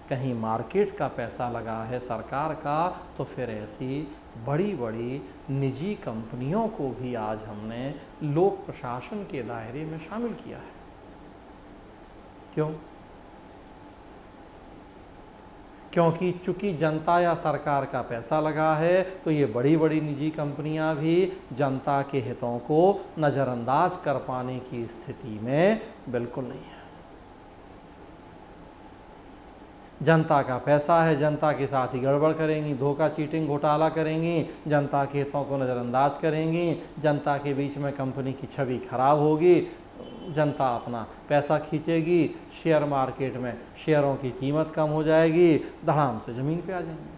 S1: कहीं मार्केट का पैसा लगा है सरकार का, तो फिर ऐसी बड़ी बड़ी निजी कंपनियों को भी आज हमने लोक प्रशासन के दायरे में शामिल किया है। क्यों? क्योंकि चूंकि जनता या सरकार का पैसा लगा है तो ये बड़ी बड़ी निजी कंपनियां भी जनता के हितों को नज़रअंदाज कर पाने की स्थिति में बिल्कुल नहीं है। जनता का पैसा है, जनता के साथ ही गड़बड़ करेंगी, धोखा चीटिंग घोटाला करेंगी, जनता के हितों को नज़रअंदाज करेंगी, जनता के बीच में कंपनी की छवि खराब होगी, जनता अपना पैसा खींचेगी, शेयर मार्केट में शेयरों की कीमत कम हो जाएगी, धड़ाम से ज़मीन पे आ जाएंगे।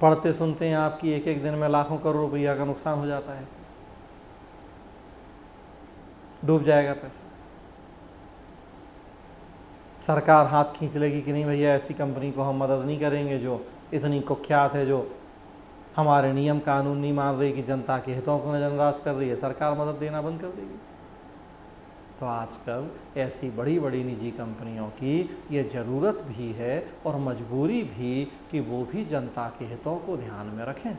S1: पढ़ते सुनते हैं आपकी एक एक दिन में लाखों करोड़ रुपया का नुकसान हो जाता है, डूब जाएगा पैसा। सरकार हाथ खींच लेगी कि नहीं भैया ऐसी कंपनी को हम मदद नहीं करेंगे जो इतनी कुख्यात है, जो हमारे नियम कानून नहीं मान रही, कि जनता के हितों को नज़रअंदाज कर रही है, सरकार मदद देना बंद कर देगी। तो आजकल ऐसी बड़ी बड़ी निजी कंपनियों की ये ज़रूरत भी है और मजबूरी भी कि वो भी जनता के हितों को ध्यान में रखें।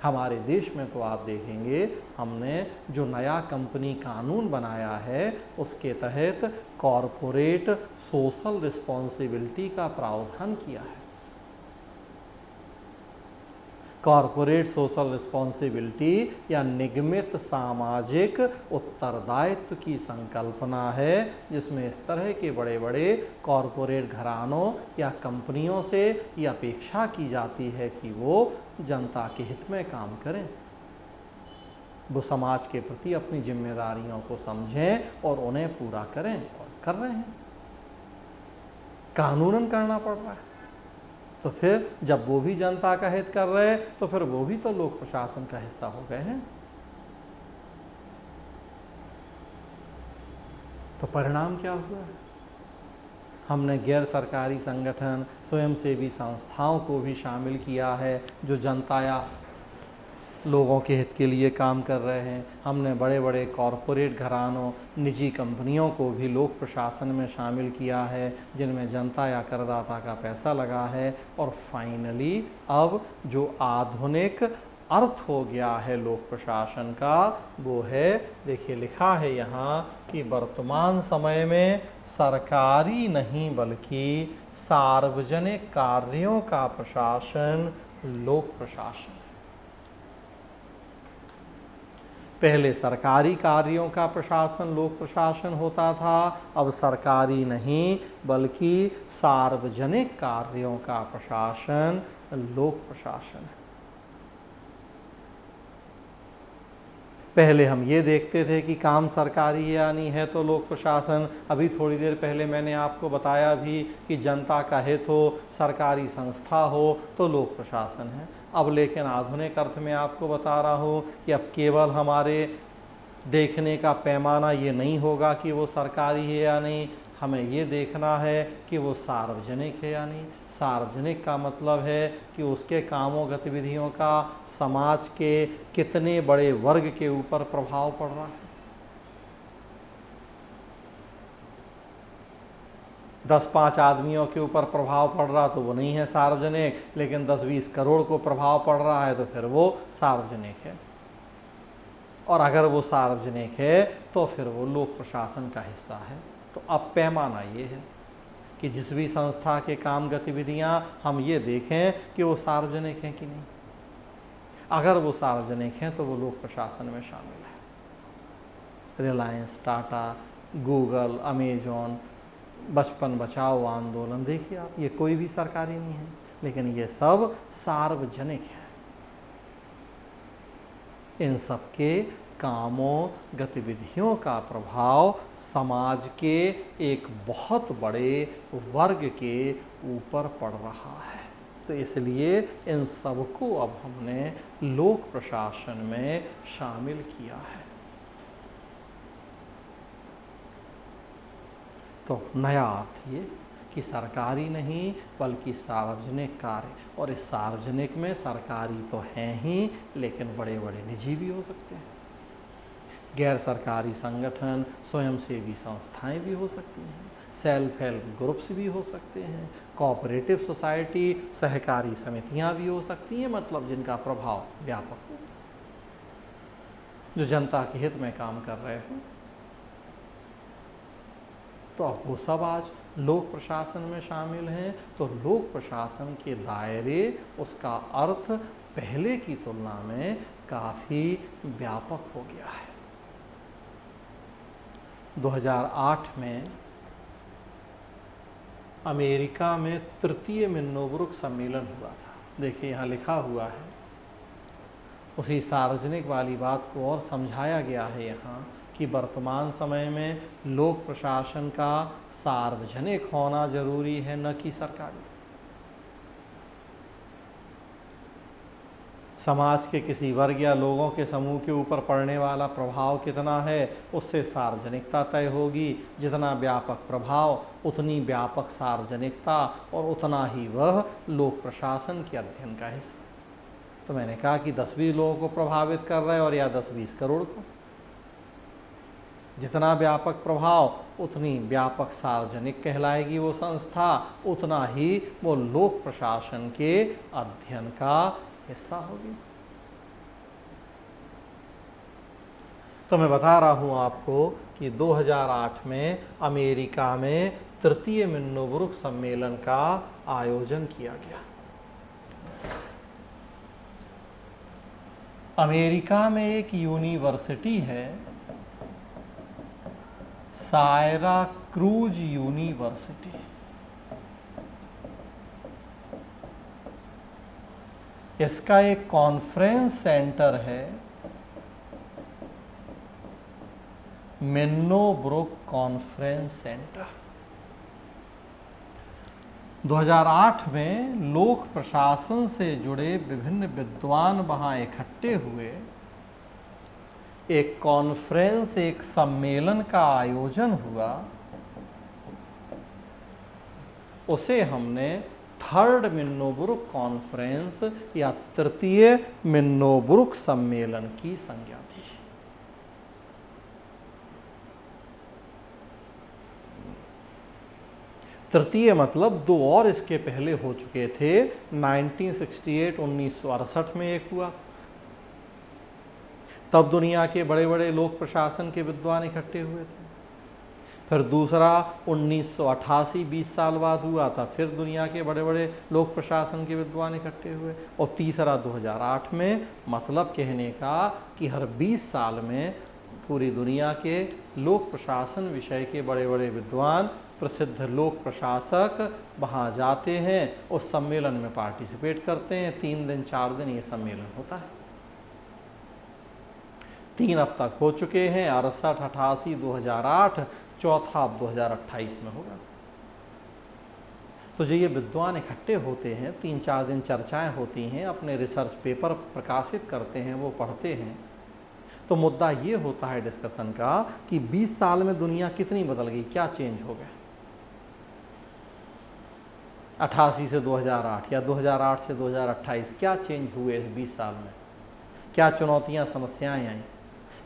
S1: हमारे देश में तो आप देखेंगे हमने जो नया कंपनी कानून बनाया है उसके तहत कॉरपोरेट सोशल रिस्पॉन्सिबिलिटी का प्रावधान किया है। कॉरपोरेट सोशल रिस्पॉन्सिबिलिटी या निगमित सामाजिक उत्तरदायित्व की संकल्पना है, जिसमें इस तरह के बड़े बड़े कॉरपोरेट घरानों या कंपनियों से ये अपेक्षा की जाती है कि वो जनता के हित में काम करें, वो समाज के प्रति अपनी जिम्मेदारियों को समझें और उन्हें पूरा करें, और कर रहे हैं। कानूनन करना पड़ रहा है। तो फिर जब वो भी जनता का हित कर रहे तो फिर वो भी तो लोक प्रशासन का हिस्सा हो गए हैं। तो परिणाम क्या हुआ? हमने गैर सरकारी संगठन, स्वयंसेवी संस्थाओं को भी शामिल किया है जो जनता या लोगों के हित के लिए काम कर रहे हैं। हमने बड़े बड़े कॉरपोरेट घरानों, निजी कंपनियों को भी लोक प्रशासन में शामिल किया है जिनमें जनता या करदाता का पैसा लगा है। और फाइनली अब जो आधुनिक अर्थ हो गया है लोक प्रशासन का वो है, देखिए लिखा है यहाँ कि वर्तमान समय में सरकारी नहीं बल्कि सार्वजनिक कार्यों का प्रशासन लोक प्रशासन। पहले सरकारी कार्यों का प्रशासन लोक प्रशासन होता था, अब सरकारी नहीं बल्कि सार्वजनिक कार्यों का प्रशासन लोक प्रशासन है। पहले हम ये देखते थे कि काम सरकारी यानी है तो लोक प्रशासन। अभी थोड़ी देर पहले मैंने आपको बताया भी कि जनता का हित हो, सरकारी संस्था हो तो लोक प्रशासन है। अब लेकिन आधुनिक अर्थ में आपको बता रहा हूँ कि अब केवल हमारे देखने का पैमाना ये नहीं होगा कि वो सरकारी है या नहीं, हमें ये देखना है कि वो सार्वजनिक है या नहीं। सार्वजनिक का मतलब है कि उसके कामों गतिविधियों का समाज के कितने बड़े वर्ग के ऊपर प्रभाव पड़ रहा है। 10-5 आदमियों के ऊपर प्रभाव पड़ रहा तो वो नहीं है सार्वजनिक, लेकिन 10-20 करोड़ को प्रभाव पड़ रहा है तो फिर वो सार्वजनिक है। और अगर वो सार्वजनिक है तो फिर वो लोक प्रशासन का हिस्सा है। तो अब पैमाना ये है कि जिस भी संस्था के काम गतिविधियां हम ये देखें कि वो सार्वजनिक हैं कि नहीं। अगर वो सार्वजनिक हैं तो वो लोक प्रशासन में शामिल है। रिलायंस, टाटा, गूगल, अमेजॉन, बचपन बचाओ आंदोलन, देखिए आप, ये कोई भी सरकारी नहीं है लेकिन ये सब सार्वजनिक है। इन सब के कामों गतिविधियों का प्रभाव समाज के एक बहुत बड़े वर्ग के ऊपर पड़ रहा है। तो इसलिए इन सबको अब हमने लोक प्रशासन में शामिल किया है। तो नया अर्थ ये कि सरकारी नहीं बल्कि सार्वजनिक कार्य, और इस सार्वजनिक में सरकारी तो हैं ही लेकिन बड़े बड़े निजी भी हो सकते हैं, गैर सरकारी संगठन, स्वयंसेवी संस्थाएं भी हो सकती हैं, सेल्फ हेल्प ग्रुप्स भी हो सकते हैं, कोऑपरेटिव सोसाइटी, सहकारी समितियां भी हो सकती हैं, मतलब जिनका प्रभाव व्यापक हो, जो जनता के हित में काम कर रहे हो। तो अब वो सब आज लोक प्रशासन में शामिल हैं। तो लोक प्रशासन के दायरे, उसका अर्थ पहले की तुलना में काफ़ी व्यापक हो गया है। 2008 में अमेरिका में तृतीय मिन्नोब्रुक सम्मेलन हुआ था। देखिए यहाँ लिखा हुआ है, उसी सार्वजनिक वाली बात को और समझाया गया है यहाँ कि वर्तमान समय में लोक प्रशासन का सार्वजनिक होना जरूरी है, न कि सरकारी। समाज के किसी वर्ग या लोगों के समूह के ऊपर पड़ने वाला प्रभाव कितना है, उससे सार्वजनिकता तय होगी। जितना व्यापक प्रभाव, उतनी व्यापक सार्वजनिकता, और उतना ही वह लोक प्रशासन के अध्ययन का हिस्सा। तो मैंने कहा कि 10-20 लोगों को प्रभावित कर रहे हैं, और या 10-20 करोड़ को। जितना व्यापक प्रभाव, उतनी व्यापक सार्वजनिक कहलाएगी वो संस्था, उतना ही वो लोक प्रशासन के अध्ययन का हिस्सा होगी। तो मैं बता रहा हूं आपको कि 2008 में अमेरिका में तृतीय मिन्नोब्रुक सम्मेलन का आयोजन किया गया। अमेरिका में एक यूनिवर्सिटी है, सायरा क्रूज यूनिवर्सिटी। इसका एक कॉन्फ्रेंस सेंटर है, मिन्नोब्रुक कॉन्फ्रेंस सेंटर। 2008 में लोक प्रशासन से जुड़े विभिन्न विद्वान वहां इकट्ठे हुए। एक कॉन्फ्रेंस, एक सम्मेलन का आयोजन हुआ। उसे हमने थर्ड मिन्नोब्रुक कॉन्फ्रेंस या तृतीय मिन्नोब्रुक सम्मेलन की संज्ञा दी। तृतीय मतलब 2 और इसके पहले हो चुके थे। 1968 में एक हुआ, तब दुनिया के बड़े बड़े लोक प्रशासन के विद्वान इकट्ठे हुए थे। फिर दूसरा 1988, 20 साल बाद हुआ था, फिर दुनिया के बड़े बड़े लोक प्रशासन के विद्वान इकट्ठे हुए। और तीसरा 2008 में, मतलब कहने का कि हर 20 साल में पूरी दुनिया के लोक प्रशासन विषय के बड़े बड़े विद्वान, प्रसिद्ध लोक प्रशासक वहाँ जाते हैं, उस सम्मेलन में पार्टिसिपेट करते हैं। 3 दिन 4 दिन ये सम्मेलन होता है। 3 अब तक हो चुके हैं, 68, 88, 2008, चौथा अब 2028 में होगा। तो जो ये विद्वान इकट्ठे होते हैं, 3-4 दिन चर्चाएं होती हैं, अपने रिसर्च पेपर प्रकाशित करते हैं, वो पढ़ते हैं। तो मुद्दा ये होता है डिस्कशन का कि 20 साल में दुनिया कितनी बदल गई, क्या चेंज हो गया। 88 से 2008 या 2008 से 2028 क्या चेंज हुए इस 20 साल में, क्या चुनौतियां, समस्याएं आई।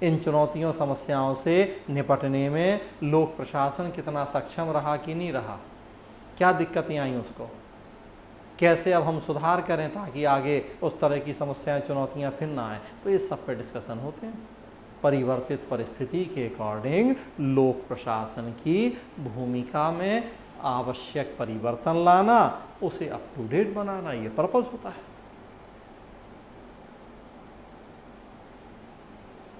S1: इन चुनौतियों, समस्याओं से निपटने में लोक प्रशासन कितना सक्षम रहा कि नहीं रहा, क्या दिक्कतें आई उसको, कैसे अब हम सुधार करें ताकि आगे उस तरह की समस्याएं, चुनौतियां फिर ना आए। तो ये सब पे डिस्कशन होते हैं। परिवर्तित परिस्थिति के अकॉर्डिंग लोक प्रशासन की भूमिका में आवश्यक परिवर्तन लाना, उसे अप टू डेट बनाना, ये पर्पस होता है।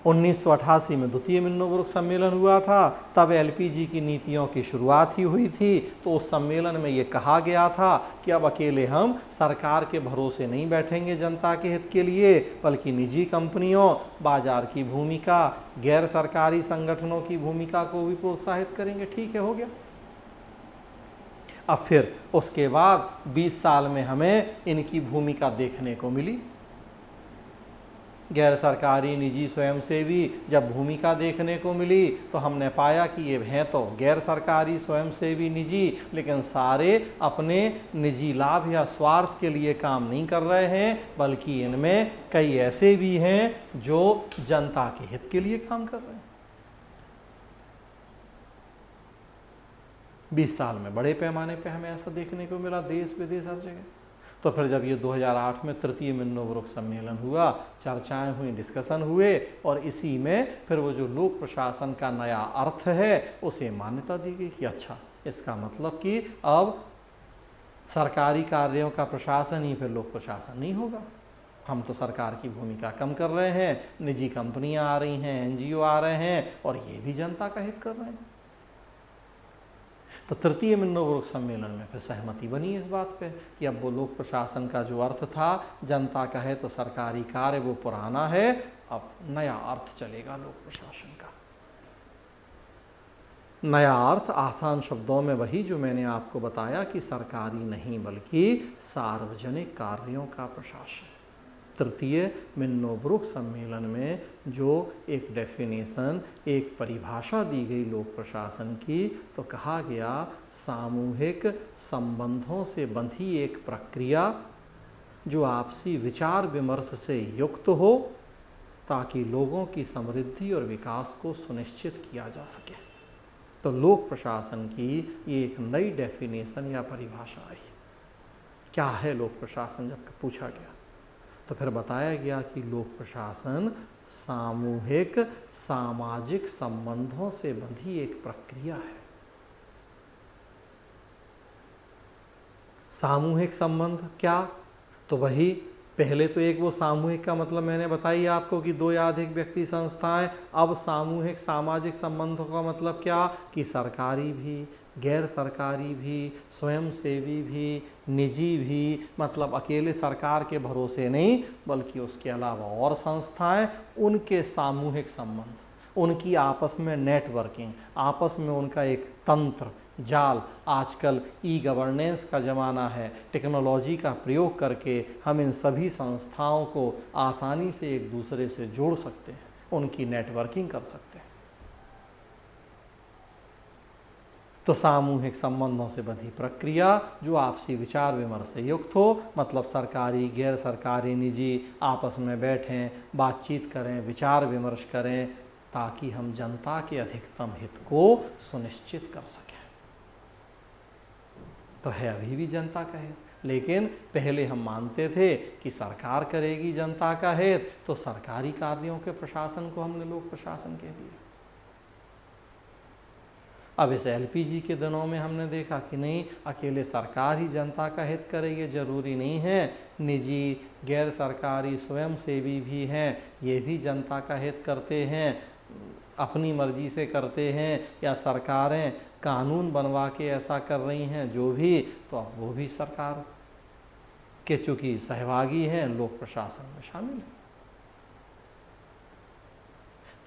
S1: 1988 में द्वितीय मिन्नोब्रुक सम्मेलन हुआ था, तब एलपीजी की नीतियों की शुरुआत ही हुई थी। तो उस सम्मेलन में ये कहा गया था कि अब अकेले हम सरकार के भरोसे नहीं बैठेंगे जनता के हित के लिए, बल्कि निजी कंपनियों, बाजार की भूमिका, गैर सरकारी संगठनों की भूमिका को भी प्रोत्साहित करेंगे। ठीक है, हो गया। अब फिर उसके बाद 20 साल में हमें इनकी भूमिका देखने को मिली। गैर सरकारी, निजी, स्वयंसेवी जब भूमिका देखने को मिली, तो हमने पाया कि ये हैं तो गैर सरकारी, स्वयंसेवी, निजी, लेकिन सारे अपने निजी लाभ या स्वार्थ के लिए काम नहीं कर रहे हैं, बल्कि इनमें कई ऐसे भी हैं जो जनता के हित के लिए काम कर रहे हैं। 20 साल में बड़े पैमाने पे हमें ऐसा देखने को मिला, देश विदेश हर जगह। तो फिर जब ये 2008 में तृतीय मिन्नोब्रुक सम्मेलन हुआ, चर्चाएं हुई, डिस्कशन हुए, और इसी में फिर वो जो लोक प्रशासन का नया अर्थ है उसे मान्यता दी गई कि अच्छा, इसका मतलब कि अब सरकारी कार्यों का प्रशासन ही फिर लोक प्रशासन नहीं होगा। हम तो सरकार की भूमिका कम कर रहे हैं, निजी कंपनियां आ रही हैं, एनजीओ आ रहे हैं, और ये भी जनता का हित कर रहे हैं। तो तृतीय मिन्नोब्रुक सम्मेलन में फिर सहमति बनी इस बात पे कि अब वो लोक प्रशासन का जो अर्थ था, जनता का है तो सरकारी कार्य, वो पुराना है, अब नया अर्थ चलेगा लोक प्रशासन का। नया अर्थ आसान शब्दों में वही जो मैंने आपको बताया कि सरकारी नहीं बल्कि सार्वजनिक कार्यों का प्रशासन। तृतीय मिन्नोब्रुक सम्मेलन में जो एक डेफिनेशन, एक परिभाषा दी गई लोक प्रशासन की, तो कहा गया सामूहिक संबंधों से बंधी एक प्रक्रिया जो आपसी विचार विमर्श से युक्त हो ताकि लोगों की समृद्धि और विकास को सुनिश्चित किया जा सके। तो लोक प्रशासन की ये एक नई डेफिनेशन या परिभाषा आई। क्या है लोक प्रशासन जब पूछा गया तो फिर बताया गया कि लोक प्रशासन सामूहिक सामाजिक संबंधों से बंधी एक प्रक्रिया है। सामूहिक संबंध क्या? तो वही पहले तो एक वो सामूहिक का मतलब मैंने बताई आपको कि दो या अधिक व्यक्ति संस्थाएं। अब सामूहिक सामाजिक संबंधों का मतलब क्या कि सरकारी भी, गैर सरकारी भी, स्वयंसेवी भी, निजी भी, मतलब अकेले सरकार के भरोसे नहीं बल्कि उसके अलावा और संस्थाएं, उनके सामूहिक संबंध, उनकी आपस में नेटवर्किंग, आपस में उनका एक तंत्र जाल। आजकल ई गवर्नेंस का ज़माना है, टेक्नोलॉजी का प्रयोग करके हम इन सभी संस्थाओं को आसानी से एक दूसरे से जोड़ सकते हैं, उनकी नेटवर्किंग कर सकते हैं। तो सामूहिक संबंधों से बंधी प्रक्रिया जो आपसी विचार विमर्श से युक्त हो, मतलब सरकारी, गैर सरकारी, निजी आपस में बैठें, बातचीत करें, विचार विमर्श करें ताकि हम जनता के अधिकतम हित को सुनिश्चित कर सकें। तो है अभी भी जनता का हित, लेकिन पहले हम मानते थे कि सरकार करेगी जनता का हित, तो सरकारी कार्यों के प्रशासन को हमने लोक प्रशासन कह दिया। अब इस एलपीजी के दिनों में हमने देखा कि नहीं, अकेले सरकार ही जनता का हित करेगी जरूरी नहीं है, निजी, गैर सरकारी, स्वयंसेवी भी हैं, ये भी जनता का हित करते हैं, अपनी मर्जी से करते हैं, या सरकारें कानून बनवा के ऐसा कर रही हैं जो भी, तो अब वो भी सरकार के चूंकि सहभागी हैं लोक प्रशासन में शामिल हैं।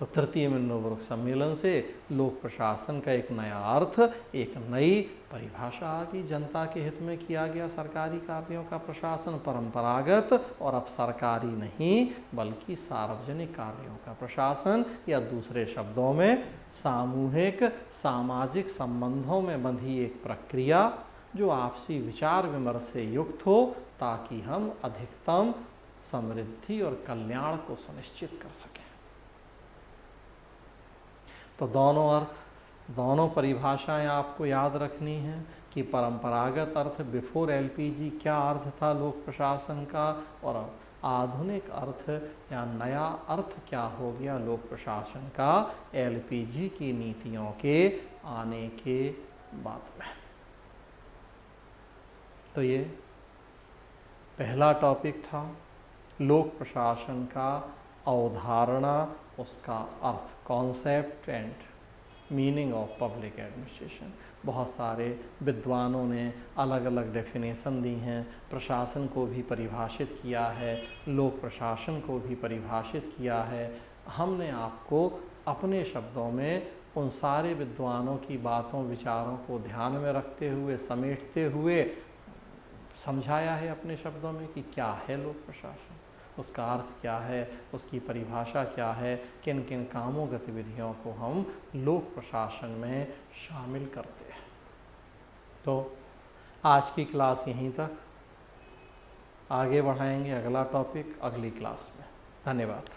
S1: तो तृतीय मिन्नोब्रुक सम्मेलन से लोक प्रशासन का एक नया अर्थ, एक नई परिभाषा आ गई। जनता के हित में किया गया सरकारी कार्यों का प्रशासन परंपरागत और अब सरकारी नहीं बल्कि सार्वजनिक कार्यों का प्रशासन, या दूसरे शब्दों में सामूहिक सामाजिक संबंधों में बंधी एक प्रक्रिया जो आपसी विचार विमर्श से युक्त हो ताकि हम अधिकतम समृद्धि और कल्याण को सुनिश्चित कर सकें। तो दोनों अर्थ, दोनों परिभाषाएं आपको याद रखनी हैं कि परंपरागत अर्थ बिफोर एलपीजी क्या अर्थ था लोक प्रशासन का, और आधुनिक अर्थ या नया अर्थ क्या हो गया लोक प्रशासन का एलपीजी की नीतियों के आने के बाद में। तो ये पहला टॉपिक था लोक प्रशासन का अवधारणा, उसका अर्थ, concept and meaning of public administration. बहुत सारे विद्वानों ने अलग अलग डेफिनेशन दी हैं, प्रशासन को भी परिभाषित किया है, लोक प्रशासन को भी परिभाषित किया है। हमने आपको अपने शब्दों में उन सारे विद्वानों की बातों विचारों को ध्यान में रखते हुए, समेटते हुए समझाया है अपने शब्दों में कि क्या है लोक प्रशासन, उसका अर्थ क्या है, उसकी परिभाषा क्या है, किन किन कामों गतिविधियों को हम लोक प्रशासन में शामिल करते हैं। तो आज की क्लास यहीं तक, आगे बढ़ाएंगे अगला टॉपिक अगली क्लास में। धन्यवाद।